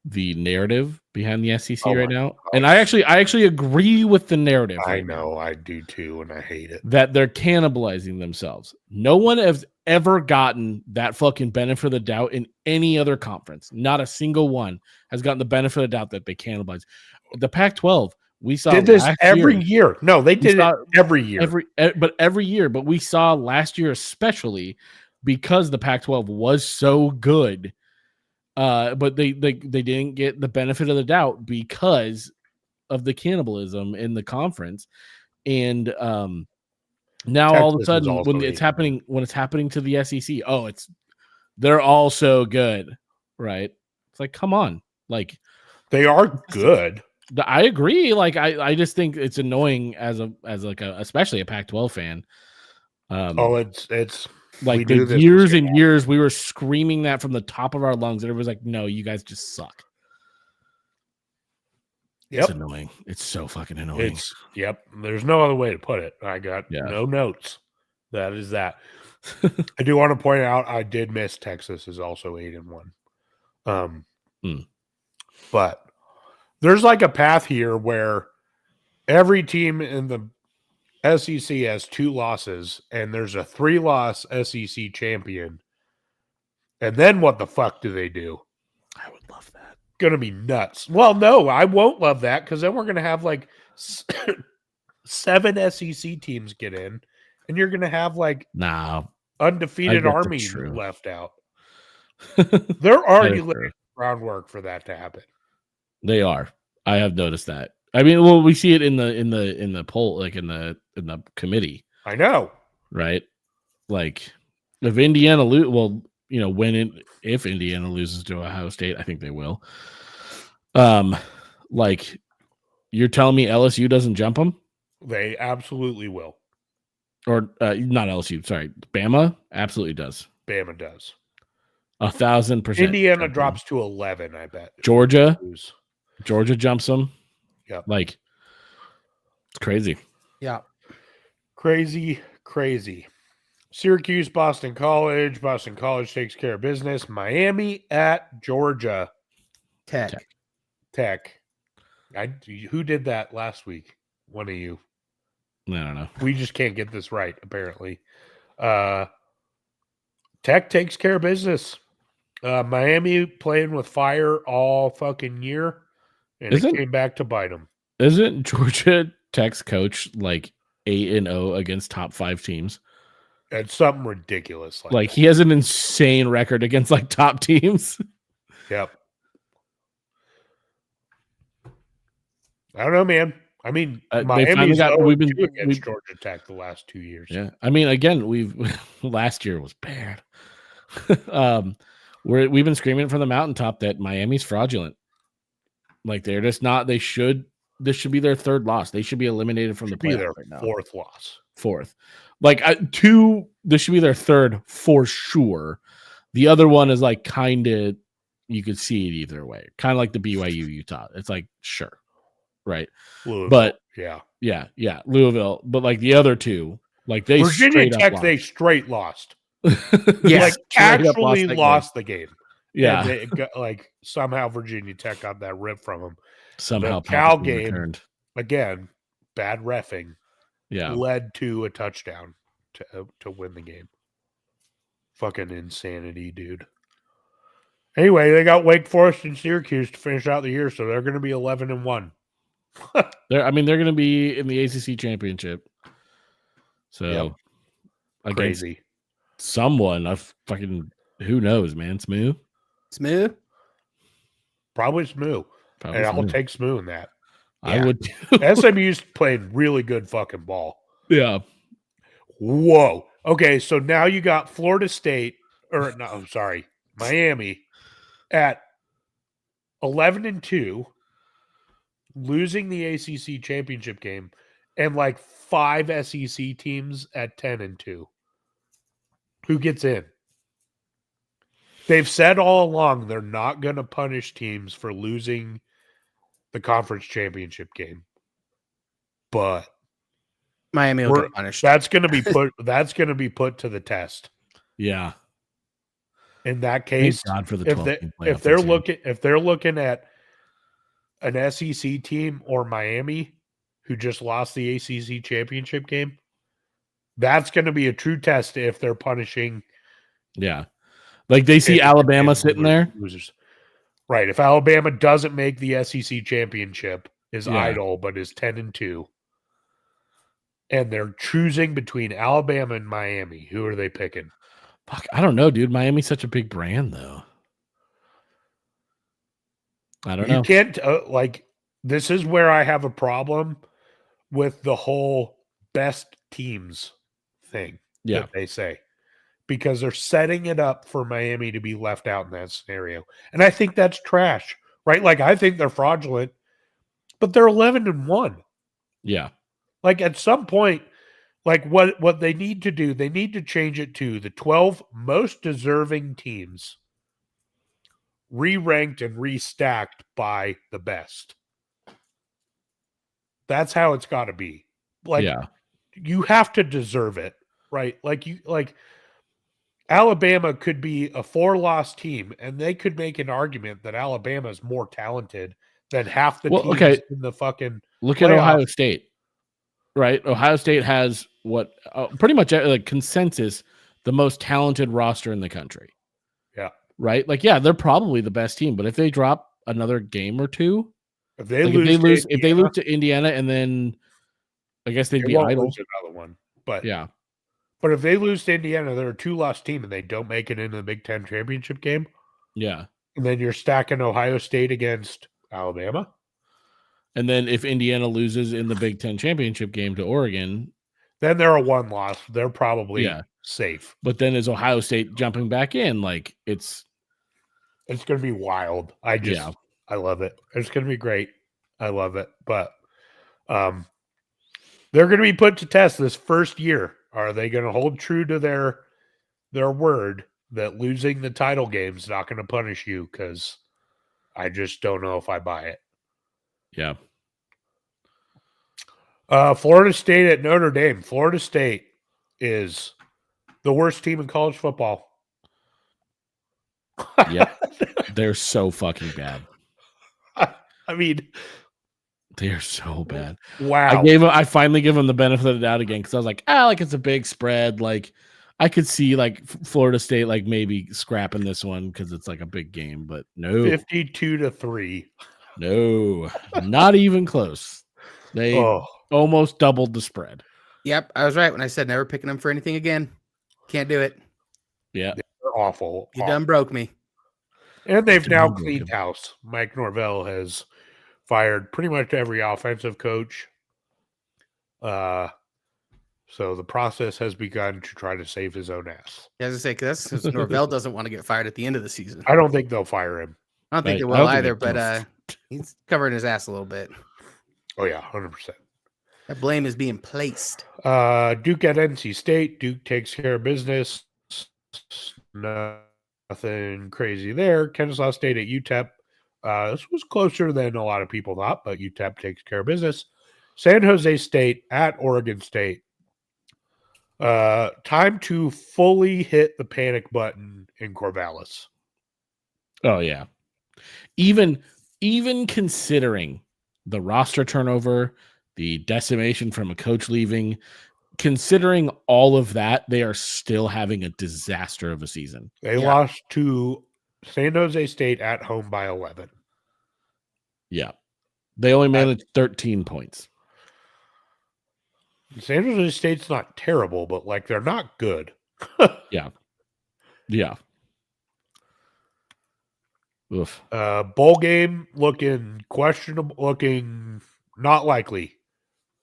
The narrative behind the SEC Oh right my now. gosh. And I actually agree with the narrative. I right now, know, I do too, and I hate it. that they're cannibalizing themselves. No one has ever gotten that fucking benefit of the doubt in any other conference. Not a single one has gotten the benefit of the doubt that they cannibalize. The Pac-12, we saw Did this last every year. year. No, they did saw it every year. Every year. But we saw last year, especially because the Pac-12 was so good. But they didn't get the benefit of the doubt because of the cannibalism in the conference. And now all of a Texas is sudden also when it's 8-1. happening to the SEC, they're all so good, right? It's like, come on. Like, They are good. I agree. Like, I just think it's annoying as especially a Pac-12 fan. It's we Like knew the this years was gonna and years we were screaming that from the top of our lungs, and everybody's like, no, you guys just suck. It's Yep. annoying. It's so fucking annoying. There's no other way to put it. I got no notes. That is that. I do want to point out I did miss Texas is also 8-1. But there's like a path here where every team in the SEC has 2 losses, and there's a 3-loss SEC champion. And then what the fuck do they do? I would love that. Gonna be nuts. Well, no, I won't love that because then we're gonna have like 7 SEC teams get in, and you're gonna have like undefeated I guess Army that's true. left out. They're already That is laying true. groundwork for that to happen. They are. I have noticed that. I mean, well, we see it in the poll, like in the committee, I know. right? Like, if Indiana if Indiana loses to Ohio State, I think they will. Like, you're telling me LSU doesn't jump them, They absolutely will. or not LSU? Sorry, Bama absolutely does. Bama does. 1,000%. Indiana jump 'em. drops to 11, I bet. Georgia Lose. jumps them. Yep. Like, it's crazy. Yeah. Crazy. Syracuse, Boston College. Boston College takes care of business. Miami at Georgia Tech. Tech. Who did that last week? One of you. I don't know. We just can't get this right, apparently. Tech takes care of business. Miami playing with fire all fucking year, and it came back to bite them. Isn't Georgia Tech's coach like 8-0 against top 5 teams? It's something ridiculous. Like he has an insane record against like top teams. Yep. I don't know, man. I mean, Miami's against Georgia Tech the last 2 years. Yeah, I mean, again, last year was bad. We've been screaming from the mountaintop that Miami's fraudulent. Like they're just not. This should be their 3rd loss. They should be eliminated from the playoffs right now. 4th loss. 4th. Like 2. This should be their 3rd for sure. The other one is like kind of you could see it either way. Kind of like the BYU Utah. It's like sure. Right. Louisville, but yeah, Louisville. But like the other 2, like they Virginia Tech, they straight lost. Yeah, like actually lost the game. Yeah, and they got, like somehow Virginia Tech got that rip from them. Somehow the Cal Palpatine game returned. Again, bad reffing. Yeah, led to a touchdown to win the game. Fucking insanity, dude. Anyway, they got Wake Forest and Syracuse to finish out the year, so they're going to be 11-1. they're going to be in the ACC championship. So, crazy. Someone, who knows, man? Smooth. Probably SMU. Probably And I'll SMU. take SMU in that. I Yeah. would too. SMU's played really good fucking ball. Yeah. Whoa. Okay, so now you got Florida State, or no, I'm sorry, Miami at 11-2, losing the ACC championship game, and like 5 SEC teams at 10-2. Who gets in? They've said all along they're not going to punish teams for losing the conference championship game, but Miami will We're- get punished. that's going to be put. That's going to be put to the test. Yeah. In that Thank case, God for the if 12 they team playoff if they're this year. looking at an SEC team or Miami who just lost the ACC championship game, that's going to be a true test if they're punishing. Yeah. Like they see if- Alabama if sitting losers- there. losers. Right. If Alabama doesn't make the SEC championship, is Yeah. idle, but is 10-2, and they're choosing between Alabama and Miami, who are they picking? Fuck, I don't know, dude. Miami's such a big brand, though. I don't You know. can't this is where I have a problem with the whole best teams thing Yeah. that they say, because they're setting it up for Miami to be left out in that scenario. And I think that's trash, right? Like, I think they're fraudulent, but they're 11-1. Yeah. Like, at some point, like what they need to do, they need to change it to the 12 most deserving teams re-ranked and restacked by the best. That's how it's got to be. Like, yeah. you have to deserve it, right? Like Alabama could be a 4-loss team, and they could make an argument that Alabama is more talented than half the Well, teams okay. in the fucking. Look at playoff. Ohio State, right? Ohio State has what pretty much like consensus the most talented roster in the country. Yeah. Right. Like, yeah, they're probably the best team, but if they drop another game or two, If they like lose, if they lose to Indiana, and then I guess they'd they be won't idle. lose another one. But Yeah. But if they lose to Indiana, they're a 2-loss team, and they don't make it into the Big Ten championship game. Yeah. And then you're stacking Ohio State against Alabama. And then if Indiana loses in the Big Ten championship game to Oregon, Then they're a 1-loss. They're probably Yeah. safe. but then is Ohio State jumping back in? Like it's It's going to be wild. Yeah. I love it. It's going to be great. I love it. But they're going to be put to test this first year. Are they going to hold true to their word that losing the title game is not going to punish you? Because I just don't know if I buy it. yeah. Florida State at Notre Dame. Florida State is the worst team in college football. Yep. They're so fucking bad. I mean, They're so bad. wow. I finally give them the benefit of the doubt again because I was like, like it's a big spread. Like I could see like Florida State like maybe scrapping this one because it's like a big game, but no, 52-3. no, not even close. They Oh, almost doubled the spread. Yep, I was right when I said never picking them for anything again. Can't do it. Yeah, they're awful. You done broke me. And they've It's now really cleaned good. house. Mike Norvell has fired pretty much every offensive coach. So the process has begun to try to save his own ass. Yeah, I was gonna say because Norvell doesn't want to get fired at the end of the season. I don't think they'll fire him. I don't think Right. they I will don't think either, they but he's covering his ass a little bit. Oh yeah, 100%. That blame is being placed. Duke at NC State. Duke takes care of business. Nothing crazy there. Kennesaw State at UTEP. This was closer than a lot of people thought, but UTEP takes care of business. San Jose State at Oregon State. Time to fully hit the panic button in Corvallis. oh yeah. Even considering the roster turnover, the decimation from a coach leaving, considering all of that, they are still having a disaster of a season. They Yeah. lost to San Jose State at home by 11. Yeah. They only managed 13 points. San Jose State's not terrible, but like they're not good. Yeah. Oof. Bowl game looking questionable, looking not likely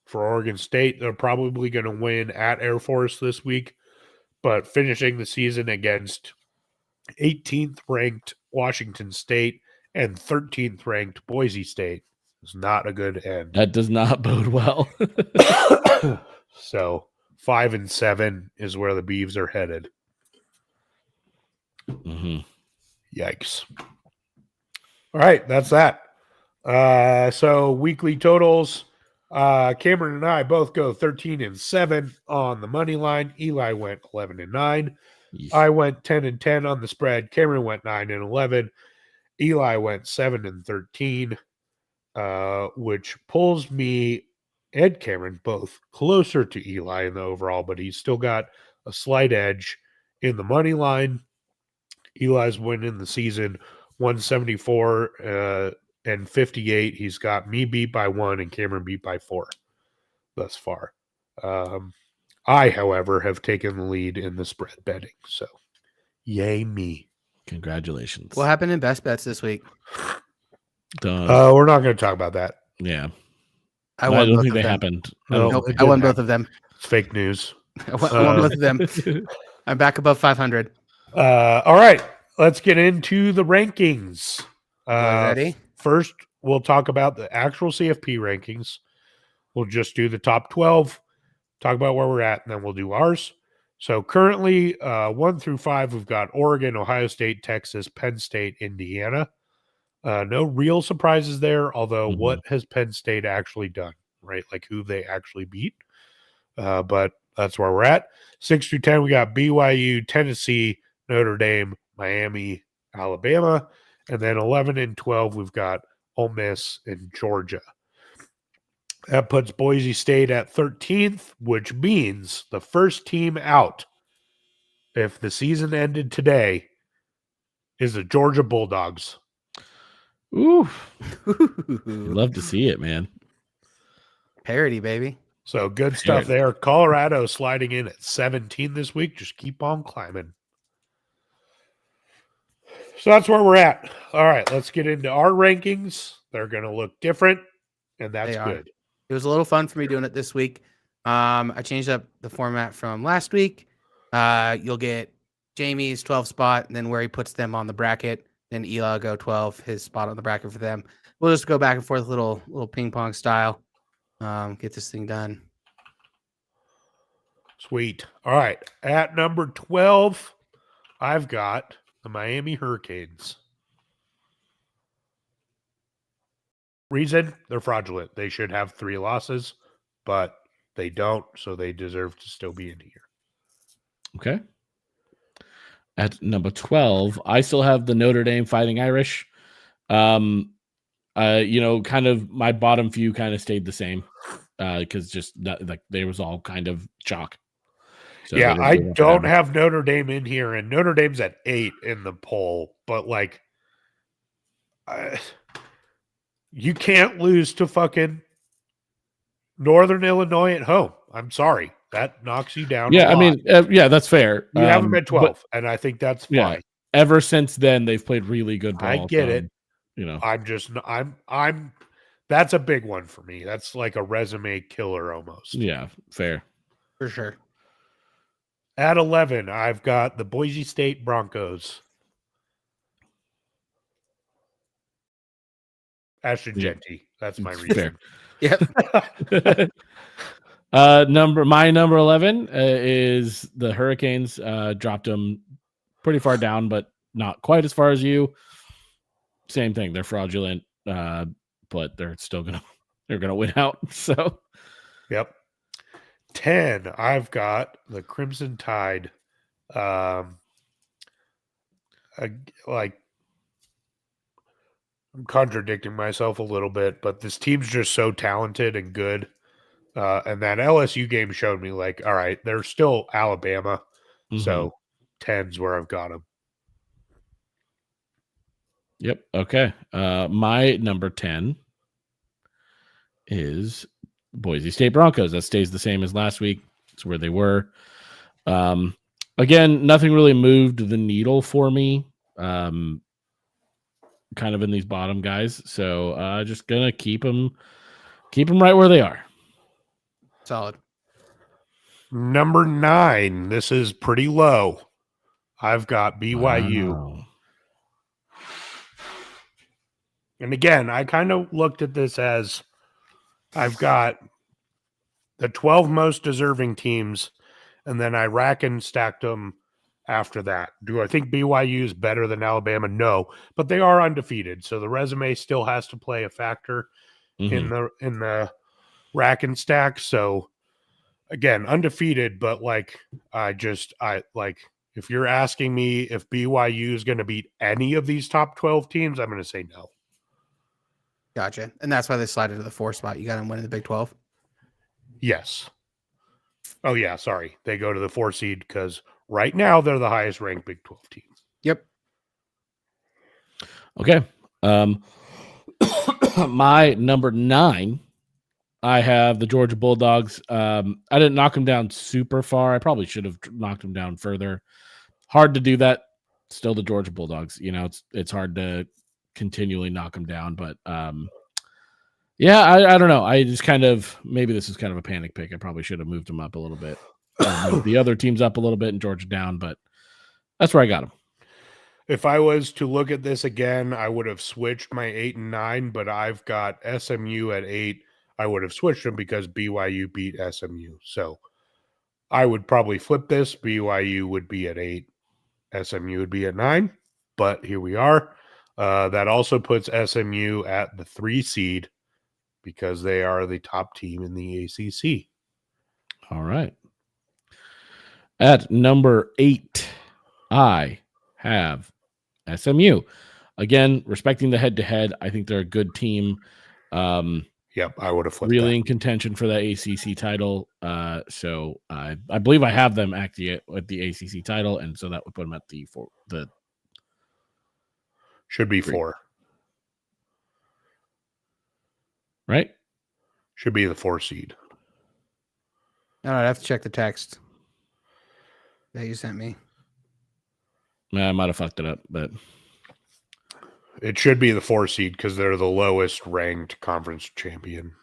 for Oregon State. They're probably going to win at Air Force this week, but finishing the season against 18th ranked Washington State and 13th ranked Boise State is not a good end. That does not bode well. So 5-7 is where the Beavs are headed. Mhm. Yikes. All right, that's that. So weekly totals. Cameron and I both go 13-7 on the money line. Eli went 11-9. Yeesh. I went 10-10 on the spread. Cameron went 9-11. Eli went 7-13, which pulls me and Cameron both closer to Eli in the overall, but he's still got a slight edge in the money line. Eli's winning the season 174 and 58. He's got me beat by 1 and Cameron beat by 4 thus far. I, however, have taken the lead in the spread betting. So, yay me. Congratulations. What happened in best bets this week? Done. We're not going to talk about that. Yeah. I I won don't both think of they them. happened. No. Nope, it I won didn't both of them. It's fake news. I won both of them. I'm back above 500. All right. Let's get into the rankings. Ready? First, we'll talk about the actual CFP rankings. We'll just do the top 12, talk about where we're at, and then we'll do ours. So currently, 1 through 5, we've got Oregon, Ohio State, Texas, Penn State, Indiana. No real surprises there, although Mhm. what has Penn State actually done, right? Like who they actually beat. But that's where we're at. 6 through 10, we got BYU, Tennessee, Notre Dame, Miami, Alabama. And then 11 and 12, we've got Ole Miss and Georgia. That puts Boise State at 13th, which means the first team out, if the season ended today, is the Georgia Bulldogs. Ooh. Love to see it, man. Parody, baby. So good stuff there. Colorado sliding in at 17 this week. Just keep on climbing. So that's where we're at. All right, let's get into our rankings. They're going to look different, and that's They are. good. It was a little fun for me doing it this week. I changed up the format from last week. You'll get Jamie's 12 spot, and then where he puts them on the bracket. Then Eli will go 12, his spot on the bracket for them. We'll just go back and forth, little ping pong style. Get this thing done. Sweet. All right. At number 12, I've got the Miami Hurricanes. Reason, they're fraudulent. They should have 3 losses, but they don't, so they deserve to still be in here. Okay. At number 12, I still have the Notre Dame Fighting Irish. Kind of my bottom few kind of stayed the same because just like they was all kind of chalk. So yeah, they I didn't don't have Notre Dame in here, and Notre Dame's at 8 in the poll, but like, you can't lose to fucking Northern Illinois at home. I'm sorry. That knocks you down. Yeah, a I lot. mean, yeah, that's fair. You have them at 12, but and I think that's fine. Yeah. Ever since then, they've played really good ball. I get it. You know, I'm that's a big one for me. That's like a resume killer almost. yeah, fair. For sure. At 11, I've got the Boise State Broncos. Ashton Yeah. Genty. That's my It's reason. Yep. My number 11 is the Hurricanes. Dropped them pretty far down, but not quite as far as you. Same thing. They're fraudulent, but they're still gonna win out. So, Yep. 10, I've got the Crimson Tide. Like, I'm contradicting myself a little bit, but this team's just so talented and good. And that LSU game showed me, like, all right, they're still Alabama. So 10's where I've got them. Yep. Okay. My number 10 is Boise State Broncos. That stays the same as last week. It's where they were. Again, nothing really moved the needle for me. kind of in these bottom guys. So just gonna keep them right where they are. Solid. Number 9. This is pretty low. I've got BYU. Wow. And again, I kind of looked at this as I've got the 12 most deserving teams, and then I rack and stacked them after that. Do I think BYU is better than Alabama? No, but they are undefeated, so the resume still has to play a factor in the rack and stack. So again, undefeated, but like I like if you're asking me if BYU is going to beat any of these top 12 teams, I'm going to say no. Gotcha. And that's why they slide into the 4 spot. You got them winning the Big 12. Yes. Oh yeah, sorry. They go to the 4 seed because right now they're the highest ranked Big 12 team. Yep. Okay. My number 9, I have the Georgia Bulldogs. I didn't knock them down super far. I probably should have knocked them down further. Hard to do that. Still the Georgia Bulldogs. You know, it's hard to continually knock them down, but yeah, I don't know. I just kind of, maybe this is kind of a panic pick. I probably should have moved them up a little bit. Moved the other teams up a little bit and Georgia down, but that's where I got them. If I was to look at this again, I would have switched my 8 and 9, but I've got SMU at 8. I would have switched them because BYU beat SMU. So I would probably flip this. BYU would be at 8. SMU would be at 9, but here we are. That also puts SMU at the 3 seed because they are the top team in the ACC. All right. At number 8, I have SMU. Again, respecting the head-to-head, I think they're a good team. Yep, I would have flipped Really that. in contention for the ACC title. So I believe I have them actually at the ACC title, and so that would put them at the Should be 3. 4. Right? Should be the 4 seed. All right, I have to check the text that you sent me. I might have fucked it up, but It should be the 4 seed because they're the lowest ranked conference champion.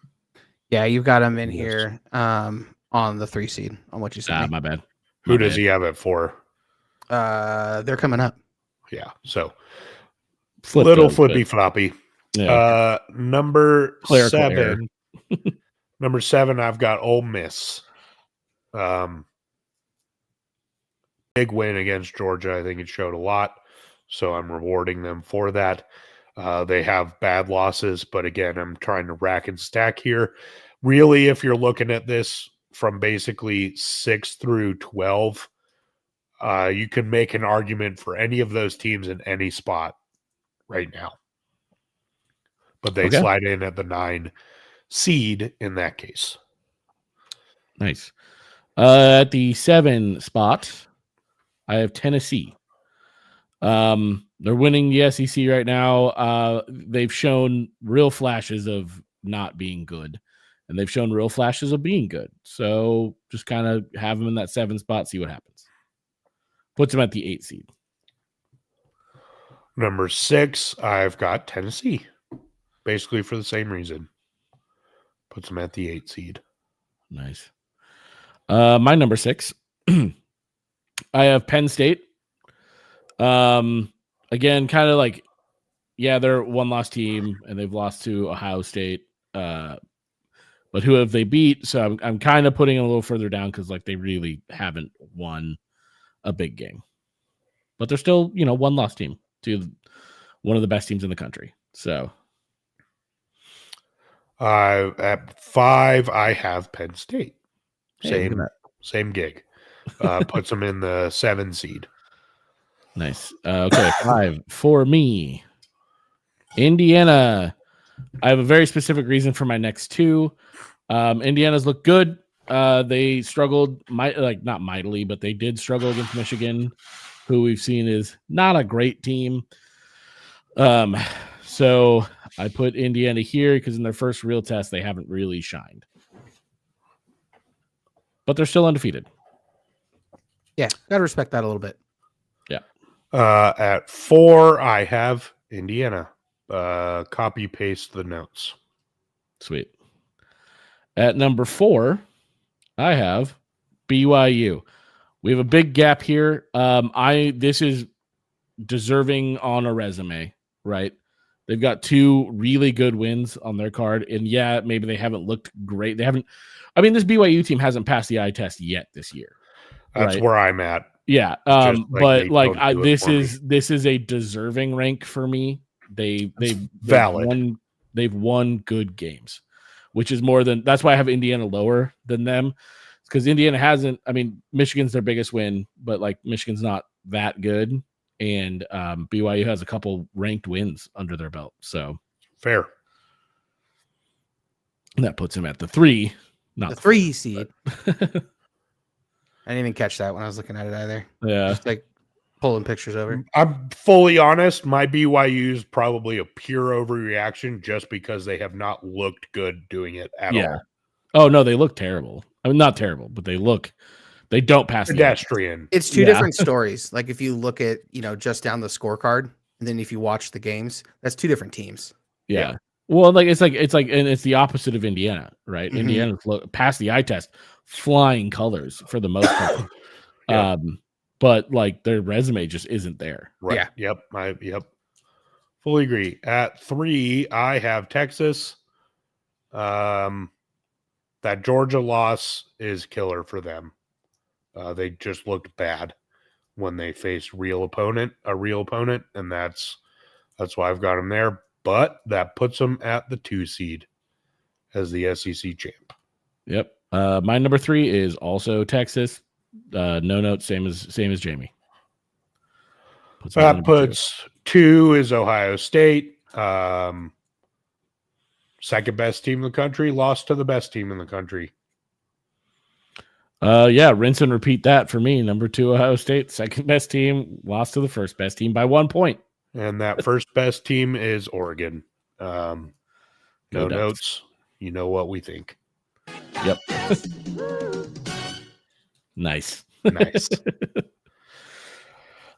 Yeah, you've got them in Yes. here on the 3 seed on what you sent me. my bad. Who does he have it for? They're coming up. Yeah, so Flip little those, flippy but- floppy. Yeah. Number Clerical 7. error. Number 7, I've got Ole Miss. Big win against Georgia. I think it showed a lot. So I'm rewarding them for that. They have bad losses, but again, I'm trying to rack and stack here. Really, if you're looking at this from basically 6 through 12, you can make an argument for any of those teams in any spot right now. But they Okay. slide in at the 9 seed in that case. Nice. At the 7 spot, I have Tennessee. They're winning the SEC right now. They've shown real flashes of not being good, and they've shown real flashes of being good. So just kind of have them in that 7 spot, see what happens. Puts them at the 8 seed. Number 6, I've got Tennessee. Basically for the same reason. Puts them at the 8 seed. Nice. My number 6, I have Penn State. Again, kind of like, yeah, they're a 1-loss team and they've lost to Ohio State. But who have they beat? So I'm kind of putting them a little further down because like they really haven't won a big game. But they're still, 1-loss team to one of the best teams in the country. So At 5, I have Penn State. Hey, look at Same gig. Puts them in the 7 seed. nice. Okay, 5 for me. Indiana. I have a very specific reason for my next 2. Indiana's look good. They struggled, not mightily, but they did struggle against Michigan, who we've seen is not a great team. So I put Indiana here because in their first real test, they haven't really shined. But they're still undefeated. Yeah, gotta respect that a little bit. At 4, I have Indiana. copy paste the notes. Sweet. At number 4, I have BYU. We have a big gap here. This is deserving on a resume, right? They've got 2 really good wins on their card, and yeah, maybe they haven't looked great. This BYU team hasn't passed the eye test yet this year. That's right? where I'm at. Yeah, Just but don't do it for me. this is a deserving rank for me. They've valid. They've won good games, which is more than that's why I have Indiana lower than them, because Indiana hasn't. I mean, Michigan's their biggest win, but like Michigan's not that good, and BYU has a couple ranked wins under their belt, so Fair. that puts him at the 3, not The 3 seed. but- I didn't even catch that when I was looking at it either. yeah. Just like pulling pictures over. I'm fully honest. My BYU is probably a pure overreaction just because they have not looked good doing it at Yeah. all. Oh no, they look terrible. I mean, not terrible, but they don't pass the eye test. Pedestrian. It's 2 Yeah. different stories. Like if you look at, just down the scorecard, and then if you watch the games, that's 2 different teams. Yeah. Well, it's the opposite of Indiana, right? Mhm. Indiana passed the eye test, flying colors for the most part. Yeah. But like their resume just isn't there. Right. Yeah. Yep. Fully agree. At 3, I have Texas. That Georgia loss is killer for them. They just looked bad when they faced a real opponent, and that's why I've got them there. But that puts them at the 2 seed as the SEC champ. Yep. My number 3 is also Texas. No note, same as Jamie. Puts me at That number 2. puts 2 is Ohio State. Second best team in the country, lost to the best team in the country. Yeah, rinse and repeat that for me. Number 2, Ohio State, second best team, lost to the first best team by 1 point. And that first best team is Oregon. No No doubts. notes. You know what we think. Yep. Nice. Nice.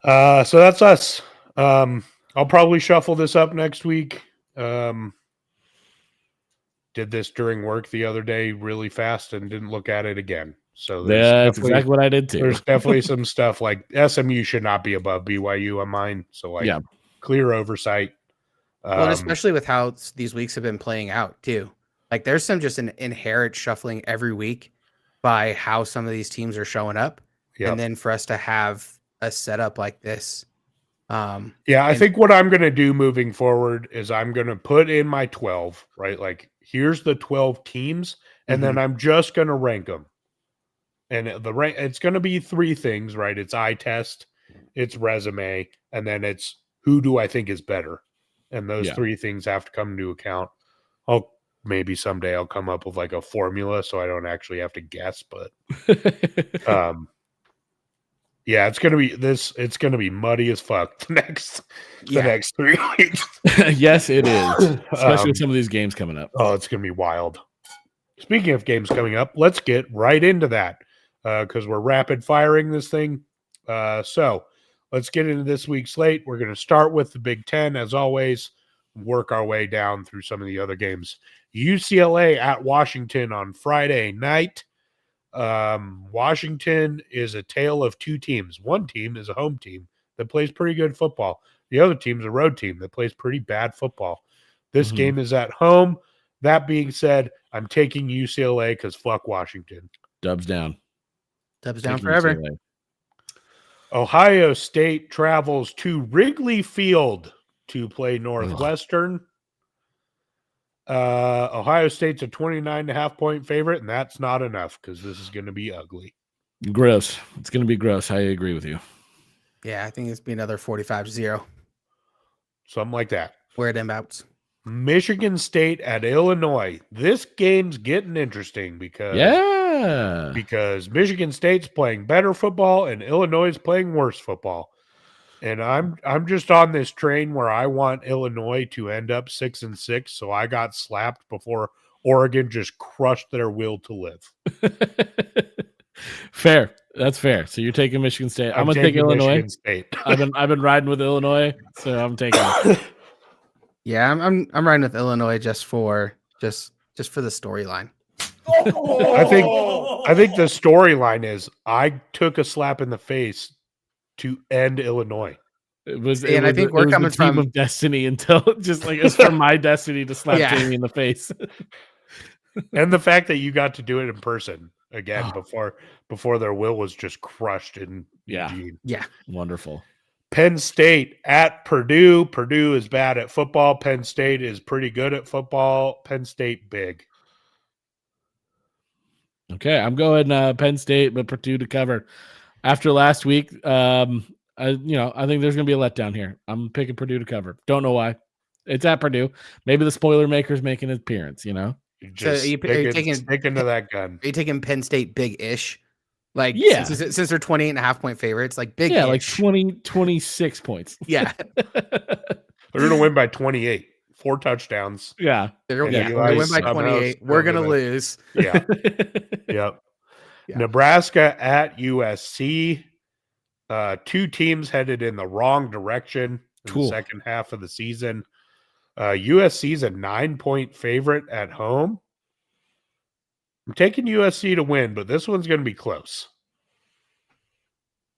So that's us. I'll probably shuffle this up next week. Did this during work the other day really fast and didn't look at it again. So Yeah, that's exactly what I did too. there's definitely some stuff like SMU should not be above BYU on mine. So like Yeah. clear oversight. Well, and especially with how these weeks have been playing out too. Like there's some just an inherent shuffling every week by how some of these teams are showing up. Yep. And then for us to have a setup like this. Yeah, I think what I'm going to do moving forward is I'm going to put in my 12, right? Like here's the 12 teams, and then I'm just going to rank them. And it's going to be 3 things, right? It's eye test, it's resume, and then it's who do I think is better. And those 3 things have to come into account. Maybe someday I'll come up with like a formula so I don't actually have to guess, but yeah, it's gonna be muddy as fuck the next 3 weeks. Yes, it is. Especially with some of these games coming up. Oh, it's gonna be wild. Speaking of games coming up, let's get right into that because we're rapid firing this thing. So let's get into this week's slate. We're gonna start with the Big Ten as always, work our way down through some of the other games. UCLA at Washington on Friday night. Washington is a tale of 2 teams. One team is a home team that plays pretty good football. The other team's a road team that plays pretty bad football. This game is at home. That being said, I'm taking UCLA because fuck Washington. Dubs down. Dubs down Taking forever. UCLA. Ohio State travels to Wrigley Field to play Northwestern. Ohio State's a 29.5 point favorite, and that's not enough because this is going to be ugly. Gross. It's going to be gross. I agree with you. Yeah, I think it's be another 45-0. Something like that. Where it inbounds. Michigan State at Illinois. This game's getting interesting because Michigan State's playing better football and Illinois is playing worse football. And I'm just on this train where I want Illinois to end up 6-6, so I got slapped before Oregon just crushed their will to live. Fair. That's fair. So you're taking Michigan State. I'm gonna take Illinois. Michigan State. I've been riding with Illinois, so I'm taking it. Yeah, I'm riding with Illinois just for the storyline. I think the storyline is I took a slap in the face to end Illinois. And I think we're it was coming the team from- of destiny until just like it's from my destiny to slap Yeah. Jamie in the face. And the fact that you got to do it in person again Oh. before their will was just crushed in Yeah. Eugene. Yeah. Wonderful. Penn State at Purdue. Purdue is bad at football. Penn State is pretty good at football. Penn State big. Okay, I'm going Penn State, but Purdue to cover. After last week, I think there's going to be a letdown here. I'm picking Purdue to cover. Don't know why. It's at Purdue. Maybe the spoiler maker's making an appearance. You're So just are you taking- sticking to that gun. Are you taking Penn State big-ish? Like, Yeah. since they're 28.5 point favorites, like big. Yeah, like 26 points. Yeah. They're going to win by 28. 4 touchdowns. Yeah. They're Yeah, going to win by somehow 28. still We're going to gonna- lose. Yeah. Yep. Yeah. Nebraska at USC. 2 teams headed in the wrong direction in Cool. the second half of the season. USC is a 9-point favorite at home. I'm taking USC to win, but this one's going to be close.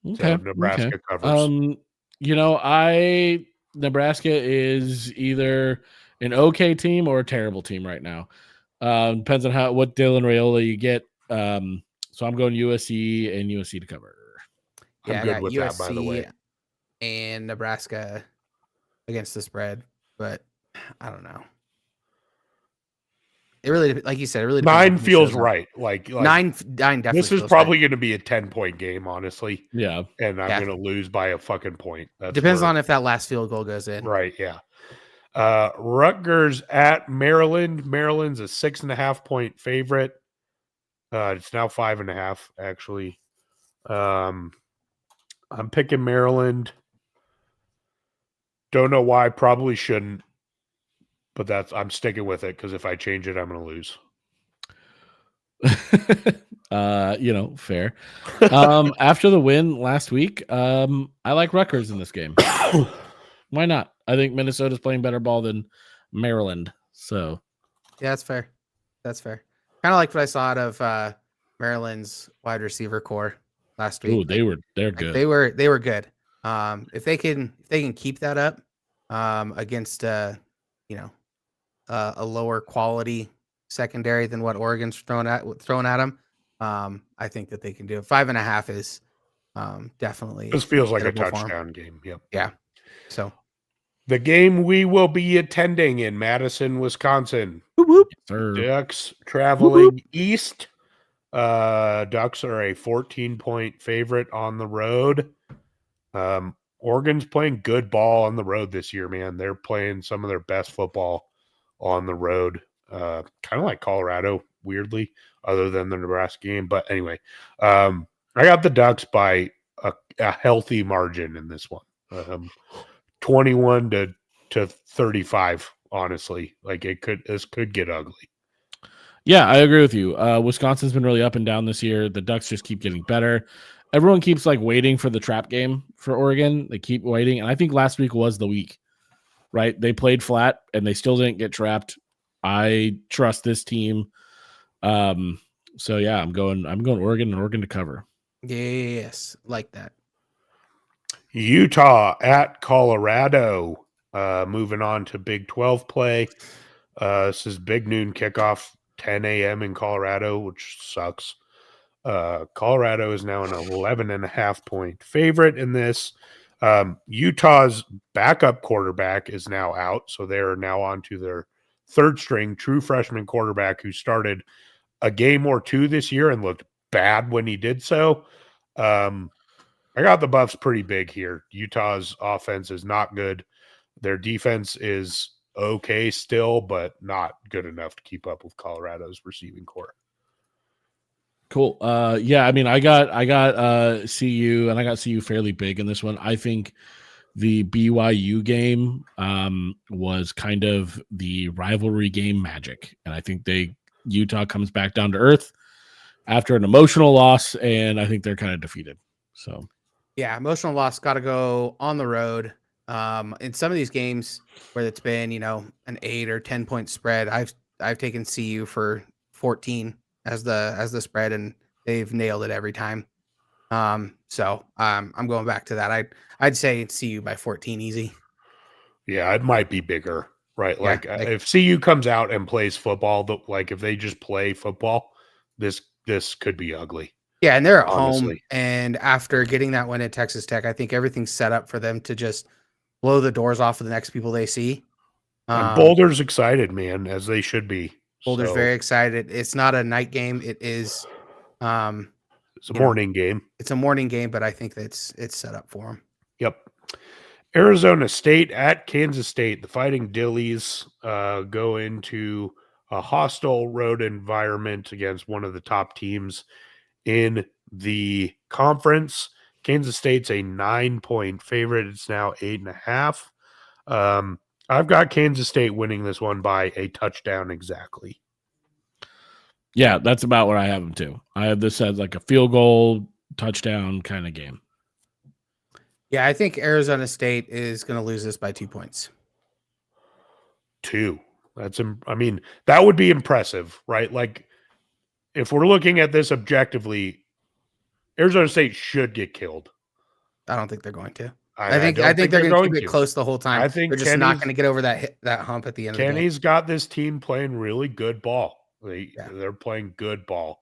Okay. So Nebraska okay. covers. Nebraska is either an okay team or a terrible team right now. Depends on what Dylan Raiola you get. So I'm going USC and USC to cover. Yeah, I'm I good got with that, by the way. USC and Nebraska against the spread, but I don't know. It really, like you said, it really depends on 9 who feels shows up. right. Like 9 definitely. this is feels probably going to be a 10-point game, honestly, Yeah. and I'm Yeah. going to lose by a fucking point. right. Depends on if that last field goal goes in. Right, yeah. Rutgers at Maryland. Maryland's a 6.5-point favorite. It's now 5.5, actually. I'm picking Maryland. Don't know why. Probably shouldn't. But I'm sticking with it because if I change it, I'm going to lose. Fair. After the win last week, I like Rutgers in this game. Why not? I think Minnesota's playing better ball than Maryland. So Yeah, that's fair. That's fair. Kind of like what I saw out of Maryland's wide receiver core last week. ooh, they're good. They were good. If they can keep that up against a lower quality secondary than what Oregon's thrown at them, I think that they can do it. 5.5 is definitely. This feels like a hittable for 'em. touchdown game. Yep. Yeah. So The game we will be attending in Madison, Wisconsin. Sir. Ducks traveling east. Ducks are a 14-point favorite on the road. Oregon's playing good ball on the road this year, man. They're playing some of their best football on the road. Kind of like Colorado, weirdly, other than the Nebraska game. But anyway, I got the Ducks by a healthy margin in this one. 21 to 35, honestly. Like this could get ugly. Yeah, I agree with you. Wisconsin's been really up and down this year. The Ducks just keep getting better. Everyone keeps waiting for the trap game for Oregon. They keep waiting, and I think last week was the week. Right? They played flat and they still didn't get trapped. I trust this team. So yeah, I'm going Oregon and Oregon to cover. yes, like that. Utah at Colorado. Moving on to Big 12 play. This is big noon kickoff, 10 a.m. in Colorado, which sucks. Colorado is now an 11.5-point favorite in this. Utah's backup quarterback is now out, so they're now on to their third string true freshman quarterback who started a game or two this year and looked bad when he did so. I got the Buffs pretty big here. Utah's offense is not good. Their defense is okay still, but not good enough to keep up with Colorado's receiving core. Cool. Yeah, I mean, I got CU, and I got CU fairly big in this one. I think the BYU game was kind of the rivalry game magic, and I think Utah comes back down to earth after an emotional loss, and I think they're kind of defeated. So Yeah, emotional loss. Got to go on the road In some of these games where it's been, an 8 or 10 point spread, I've taken CU for 14 as the spread, and they've nailed it every time. So I'm going back to that. I'd say it's CU by 14 easy. Yeah, it might be bigger, right? Yeah, If CU comes out and plays football, if they just play football, this could be ugly. Yeah, and they're at home. Honestly. And after getting that win at Texas Tech, I think everything's set up for them to just blow the doors off of the next people they see. And Boulder's excited, man, as they should be. Boulder's very excited. It's not a night game. It is. It's a morning game. It's a morning game, but I think it's set up for them. Yep. Arizona State at Kansas State. The Fighting Dillies go into a hostile road environment against one of the top teams in the conference. Kansas State's a 9-point favorite. It's now 8.5. I've got Kansas State winning this one by a touchdown exactly. Yeah, that's about where I have them too. I have this as like a field goal touchdown kind of game. Yeah, I think Arizona State is going to lose this by 2 points. 2. That would be impressive, right? Like, if we're looking at this objectively, Arizona State should get killed. I don't think they're going to. I think they're going to keep it close the whole time. I think they're just not going to get over that hump at the end of the game. Kenny's got this team playing really good ball. They're playing good ball.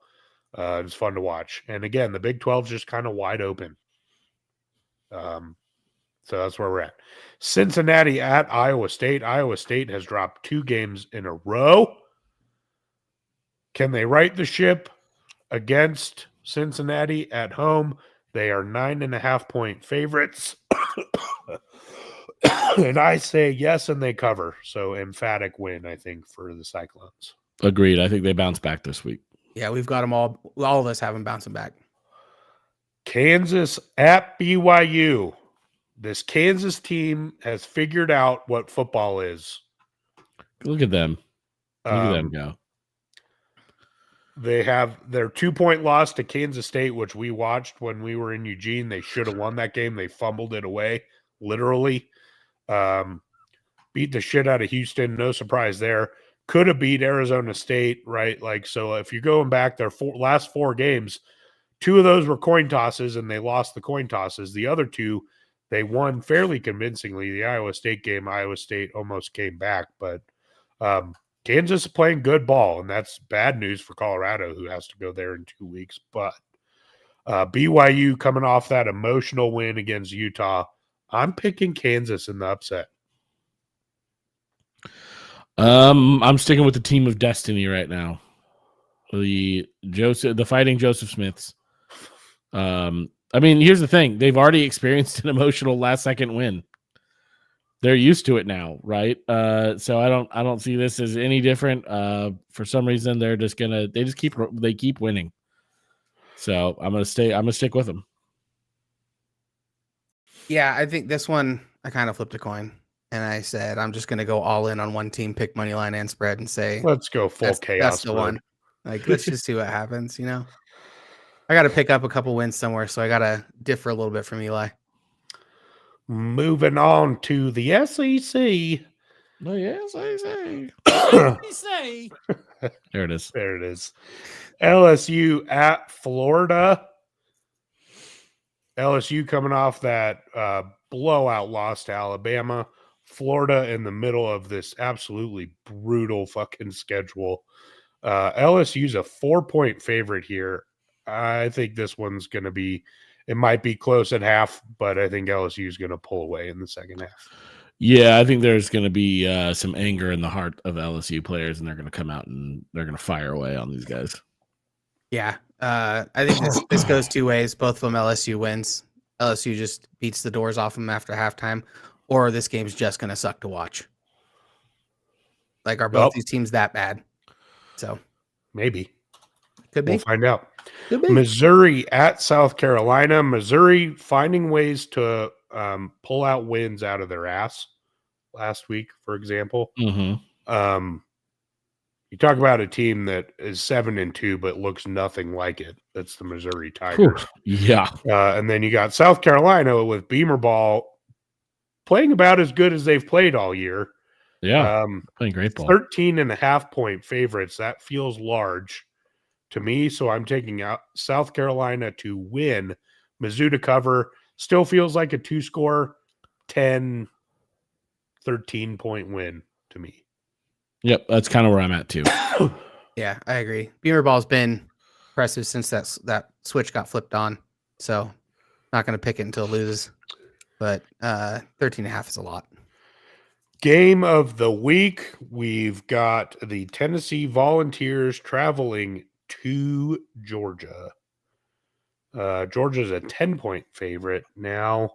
It's fun to watch. And again, the Big 12 is just kind of wide open. So that's where we're at. Cincinnati at Iowa State. Iowa State has dropped 2 games in a row. Can they right the ship against Cincinnati at home? They are 9.5-point favorites. And I say yes, and they cover. So emphatic win, I think, for the Cyclones. Agreed. I think they bounce back this week. Yeah, we've got them all. All of us have them bouncing back. Kansas at BYU. This Kansas team has figured out what football is. Look at them. Look at them go. They have their 2-point loss to Kansas State, which we watched when we were in Eugene. They should have won that game. They fumbled it away, literally. Beat the shit out of Houston. No surprise there. Could have beat Arizona State, right? So if you're going back their last 4 games, 2 of those were coin tosses, and they lost the coin tosses. The other 2, they won fairly convincingly. The Iowa State game, Iowa State almost came back, but Kansas is playing good ball, and that's bad news for Colorado, who has to go there in 2 weeks. But BYU coming off that emotional win against Utah, I'm picking Kansas in the upset. I'm sticking with the team of destiny right now. The Fighting Joseph Smiths. Here's the thing. They've already experienced an emotional last-second win. They're used to it now, right? So I don't see this as any different. For some reason, they keep winning. So I'm gonna stick with them. Yeah, I think this one I kind of flipped a coin, and I said I'm just gonna go all in on one team, pick money line and spread, and say let's go full chaos. That's the one. Let's just see what happens. I got to pick up a couple wins somewhere, so I got to differ a little bit from Eli. Moving on to the SEC. The SEC. There it is. There it is. LSU at Florida. LSU coming off that blowout loss to Alabama. Florida in the middle of this absolutely brutal fucking schedule. LSU's a 4-point favorite here. I think this one's going to be, it might be close at half, but I think LSU is going to pull away in the second half. Yeah, I think there's going to be some anger in the heart of LSU players, and they're going to come out and they're going to fire away on these guys. Yeah, I think this goes 2 ways. Both of them LSU wins. LSU just beats the doors off them after halftime, or this game's just going to suck to watch. Are both these teams that bad? So maybe. Could be. We'll find out. Missouri at South Carolina. Missouri finding ways to pull out wins out of their ass last week, for example. Mm-hmm. You talk about a team that is 7-2, but looks nothing like it. That's the Missouri Tigers. Yeah. And then you got South Carolina with Beamer Ball playing about as good as they've played all year. Yeah, playing great ball. 13.5-point favorites. That feels large to me. So I'm taking out South Carolina to win. Mizzou to cover. Still feels like a 2-score, 10, 13-point win to me. Yep, that's kind of where I'm at too. Yeah, I agree. Beamer ball's been impressive since that switch got flipped on. So not going to pick it until it loses. But 13.5 is a lot. Game of the week. We've got the Tennessee Volunteers traveling to Georgia. Georgia's a 10-point favorite now.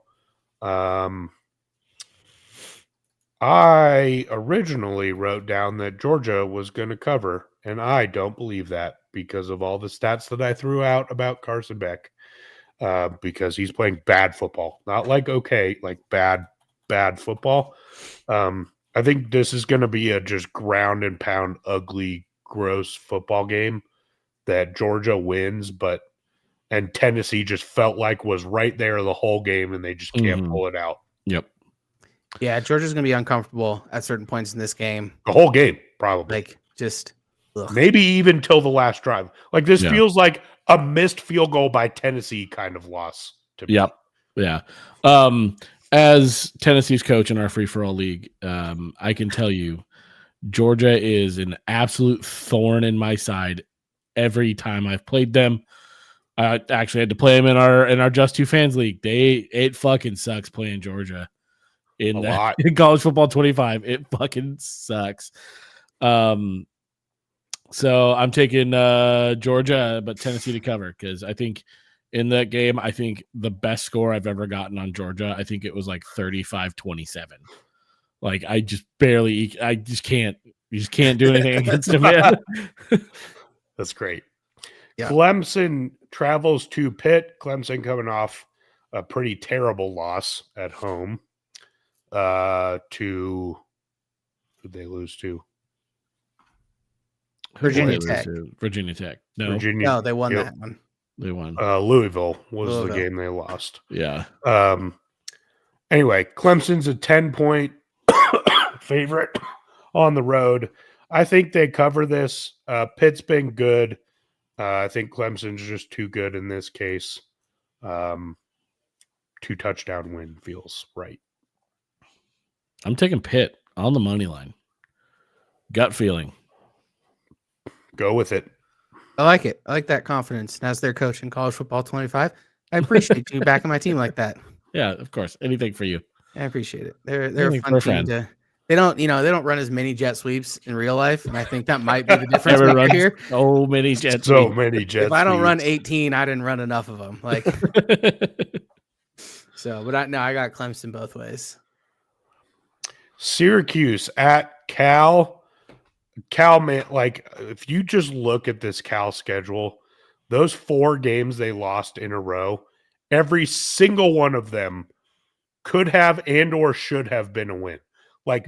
I originally wrote down that Georgia was going to cover, and I don't believe that because of all the stats that I threw out about Carson Beck, because he's playing bad football. Not like okay, like bad football. I think this is going to be a just ground and pound, ugly, gross football game that Georgia wins, and Tennessee just felt like was right there the whole game, and they just can't pull it out. Yep. Yeah, Georgia's going to be uncomfortable at certain points in this game. The whole game, probably. Like, just ugh. Maybe even till the last drive. Like, this feels like a missed field goal by Tennessee kind of loss to me. Yep. Yeah. As Tennessee's coach in our free-for-all league, I can tell you Georgia is an absolute thorn in my side every time I've played them. I actually had to play them in our Just Two Fans league. It fucking sucks playing Georgia in college football 25. It fucking sucks. So I'm taking Georgia, but Tennessee to cover because I think in that game, I think the best score I've ever gotten on Georgia, I think it was like 35-27. Like I just can't do anything against him, man. That's great. Yeah. Clemson travels to Pitt. Clemson coming off a pretty terrible loss at home. Who'd they lose to? Virginia Tech. Virginia Tech. No, No, they won that one. They won. Louisville was the game they lost. Yeah. Anyway, Clemson's a 10-point favorite on the road. I think they cover this. Pitt's been good. I think Clemson's just too good in this case. 2-touchdown win feels right. I'm taking Pitt on the money line. Gut feeling. Go with it. I like it. I like that confidence. And as their coach in college football 25, I appreciate you backing my team like that. Yeah, of course. Anything for you. I appreciate it. They're a fun team to. They don't run as many jet sweeps in real life, and I think that might be the difference right here. So many jet sweeps. If I don't run 18, I didn't run enough of them. Like, so, but I got Clemson both ways. Syracuse at Cal. Cal, man, like if you just look at this Cal schedule, those 4 games they lost in a row, every single one of them could have and or should have been a win. Like,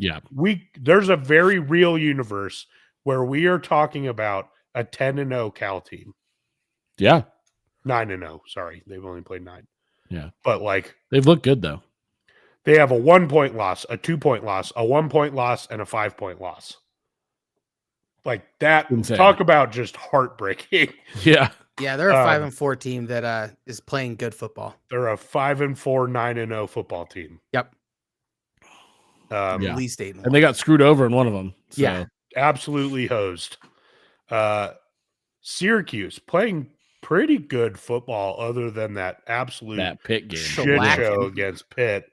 there's a very real universe where we are talking about a 10-0 Cal team. Yeah. 9-0. Sorry. They've only played 9. Yeah. But like, they've looked good though. They have a 1-point loss, a 2-point loss, a 1-point loss, and a 5-point loss. Like that. Insane. Talk about just heartbreaking. Yeah. Yeah. They're a 5-4 team that is playing good football. They're a 5-4, 9-0 football team. Yep. At least 8. And they got screwed over in one of them. So. Yeah. Absolutely hosed. Syracuse playing pretty good football other than that Pitt game shit show against Pitt.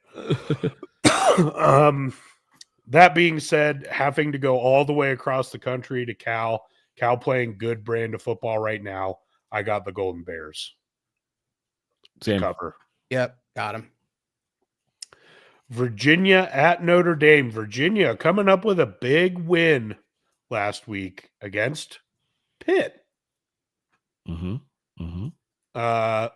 That being said, having to go all the way across the country to Cal playing good brand of football right now, I got the Golden Bears. Same. Cover. Yep, got him. Virginia at Notre Dame. Virginia coming up with a big win last week against Pitt. That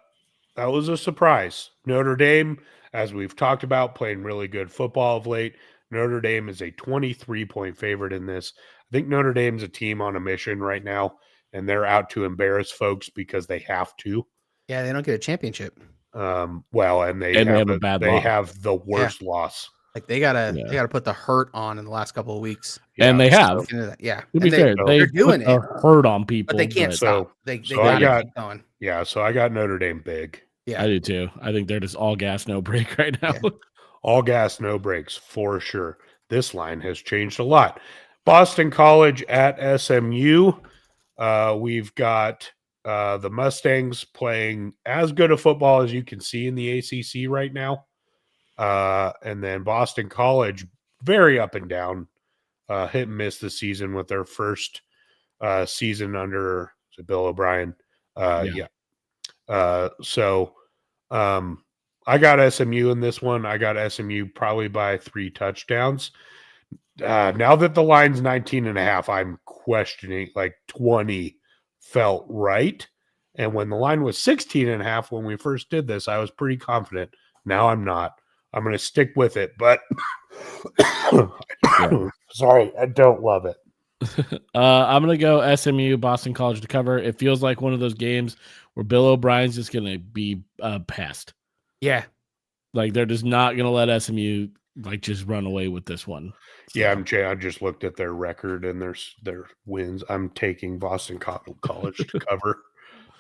was a surprise. Notre Dame, as we've talked about, playing really good football of late. Notre Dame is a 23-point favorite in this. I think Notre Dame's a team on a mission right now, and they're out to embarrass folks because they have to. Yeah, they don't get a championship. And they have the worst loss. Like they gotta put the hurt on in the last couple of weeks. And they have. Look into that. Yeah, To be and fair, they're doing put a it, hurt on people, but they can't So- stop. They so I gotta got- keep going. Yeah, so I got Notre Dame big. Yeah, I do too. I think they're just all gas, no brake right now. Yeah. All gas, no brakes, for sure. This line has changed a lot. Boston College at SMU. We've got the Mustangs playing as good a football as you can see in the ACC right now. And then Boston College, very up and down, hit and miss this season with their first season under Bill O'Brien. So I got SMU in this one. I got SMU probably by 3 touchdowns. Now that the line's 19.5, I'm questioning, like 20 felt right. And when the line was 16.5, when we first did this, I was pretty confident. Now I'm not. I'm going to stick with it, but sorry, I don't love it. I'm going to go SMU, Boston College to cover. It feels like one of those games where Bill O'Brien's just going to be pest. yeah. Like they're just not going to let SMU like just run away with this one. Yeah, I just looked at their record and their wins. I'm taking Boston College to cover.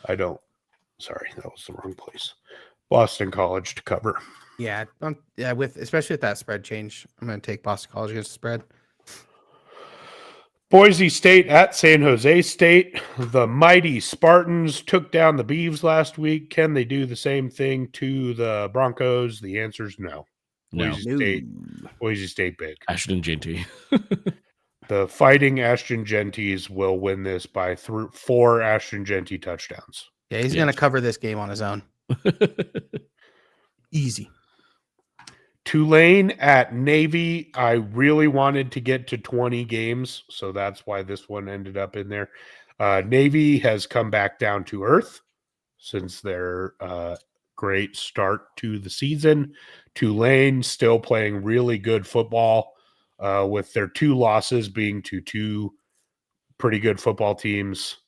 Sorry, that was the wrong place. Boston College to cover. Yeah, especially with that spread change, I'm going to take Boston College against the spread. Boise State at San Jose State. The mighty Spartans took down the Beavs last week. Can they do the same thing to the Broncos? The answer is no. No. Boise State big. Ashton Genty. The Fighting Ashton Genties will win this by 4 Ashton Genty touchdowns. Yeah, he's going to cover this game on his own. Easy. Tulane at Navy. I really wanted to get to 20 games, so that's why this one ended up in there. Navy has come back down to earth since their great start to the season. Tulane still playing really good football, with their 2 losses being to 2 pretty good football teams.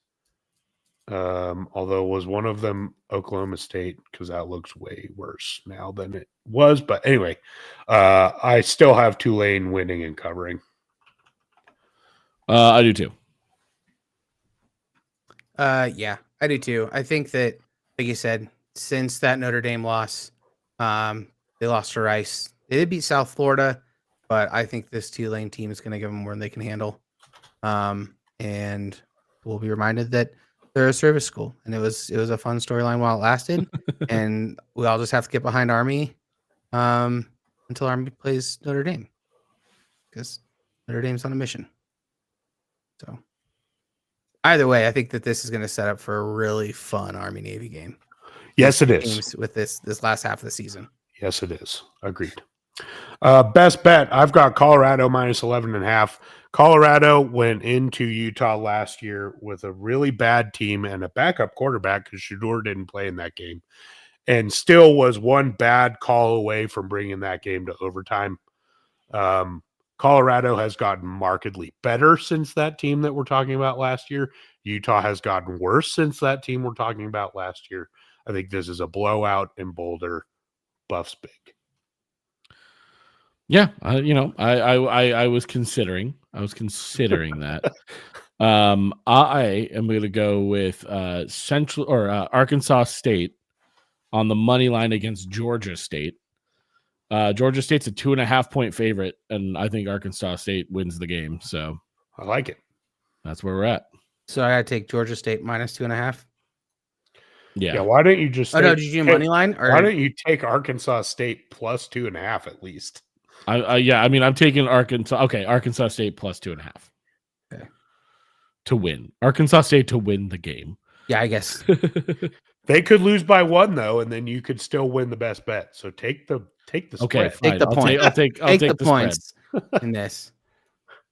Although was one of them Oklahoma State, because that looks way worse now than it was. But anyway, I still have Tulane winning and covering. I do too. Yeah, I do too. I think that, like you said, since that Notre Dame loss, they lost to Rice. They did beat South Florida, but I think this Tulane team is going to give them more than they can handle. And we'll be reminded that they're a service school, and it was a fun storyline while it lasted. And we all just have to get behind Army until Army plays Notre Dame, because Notre Dame's on a mission. So either way, I think that this is going to set up for a really fun Army Navy game. Yes, it is. Games with this last half of the season. Yes, it is. Agreed. Best bet. I've got Colorado minus 11.5. Colorado went into Utah last year with a really bad team and a backup quarterback, because Shedeur didn't play in that game, and still was one bad call away from bringing that game to overtime. Colorado has gotten markedly better since that team that we're talking about last year. Utah has gotten worse since that team we're talking about last year. I think this is a blowout in Boulder. Buffs big. Yeah, I was considering that. I am going to go with Arkansas State on the money line against Georgia State. Georgia State's a 2.5-point favorite, and I think Arkansas State wins the game. So I like it. That's where we're at. So I got to take Georgia State minus 2.5. Yeah. Why don't you just? Did you do money line? Or why don't you take Arkansas State plus 2.5 at least? I'm taking Arkansas. Okay, Arkansas State plus 2.5. Okay. To win. Arkansas State to win the game. Yeah, I guess. They could lose by 1 though, and then you could still win the best bet. So take the Okay, spread. Take the point. I'll take the the points in this.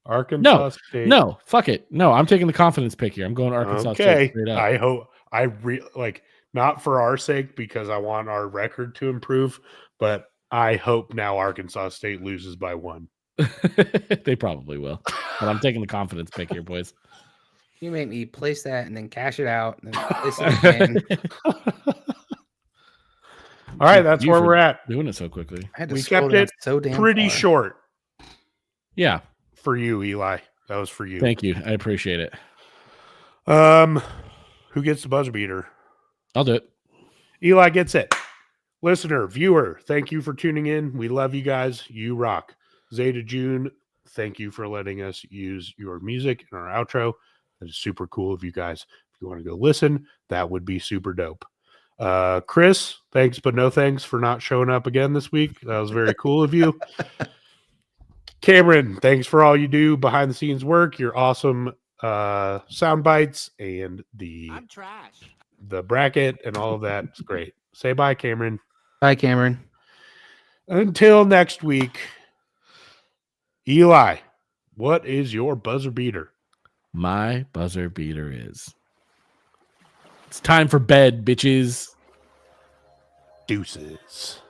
Arkansas State. No, fuck it. No, I'm taking the confidence pick here. I'm going Arkansas State Okay. straight up. I hope not for our sake, because I want our record to improve, but I hope now Arkansas State loses by 1. They probably will. But I'm taking the confidence pick here, boys. You make me place that and then cash it out and then place it again. All right, that's where we're at. Doing it so quickly. I had to We scroll kept down it so damn Pretty far. short Yeah. for you, Eli. That was for you. Thank you. I appreciate it. Who gets the buzzer beater? I'll do it. Eli gets it. Listener, viewer, thank you for tuning in. We love you guys. You rock. Zeta June, thank you for letting us use your music in our outro. That is super cool of you guys. If you want to go listen, that would be super dope. Chris, thanks, but no thanks for not showing up again this week. That was very cool of you. Cameron, thanks for all you do behind the scenes work. Your awesome sound bites and I'm trash. the bracket and all of that. It's great. Say bye, Cameron. Bye, Cameron. Until next week, Eli, what is your buzzer beater? My buzzer beater is. It's time for bed, bitches. Deuces.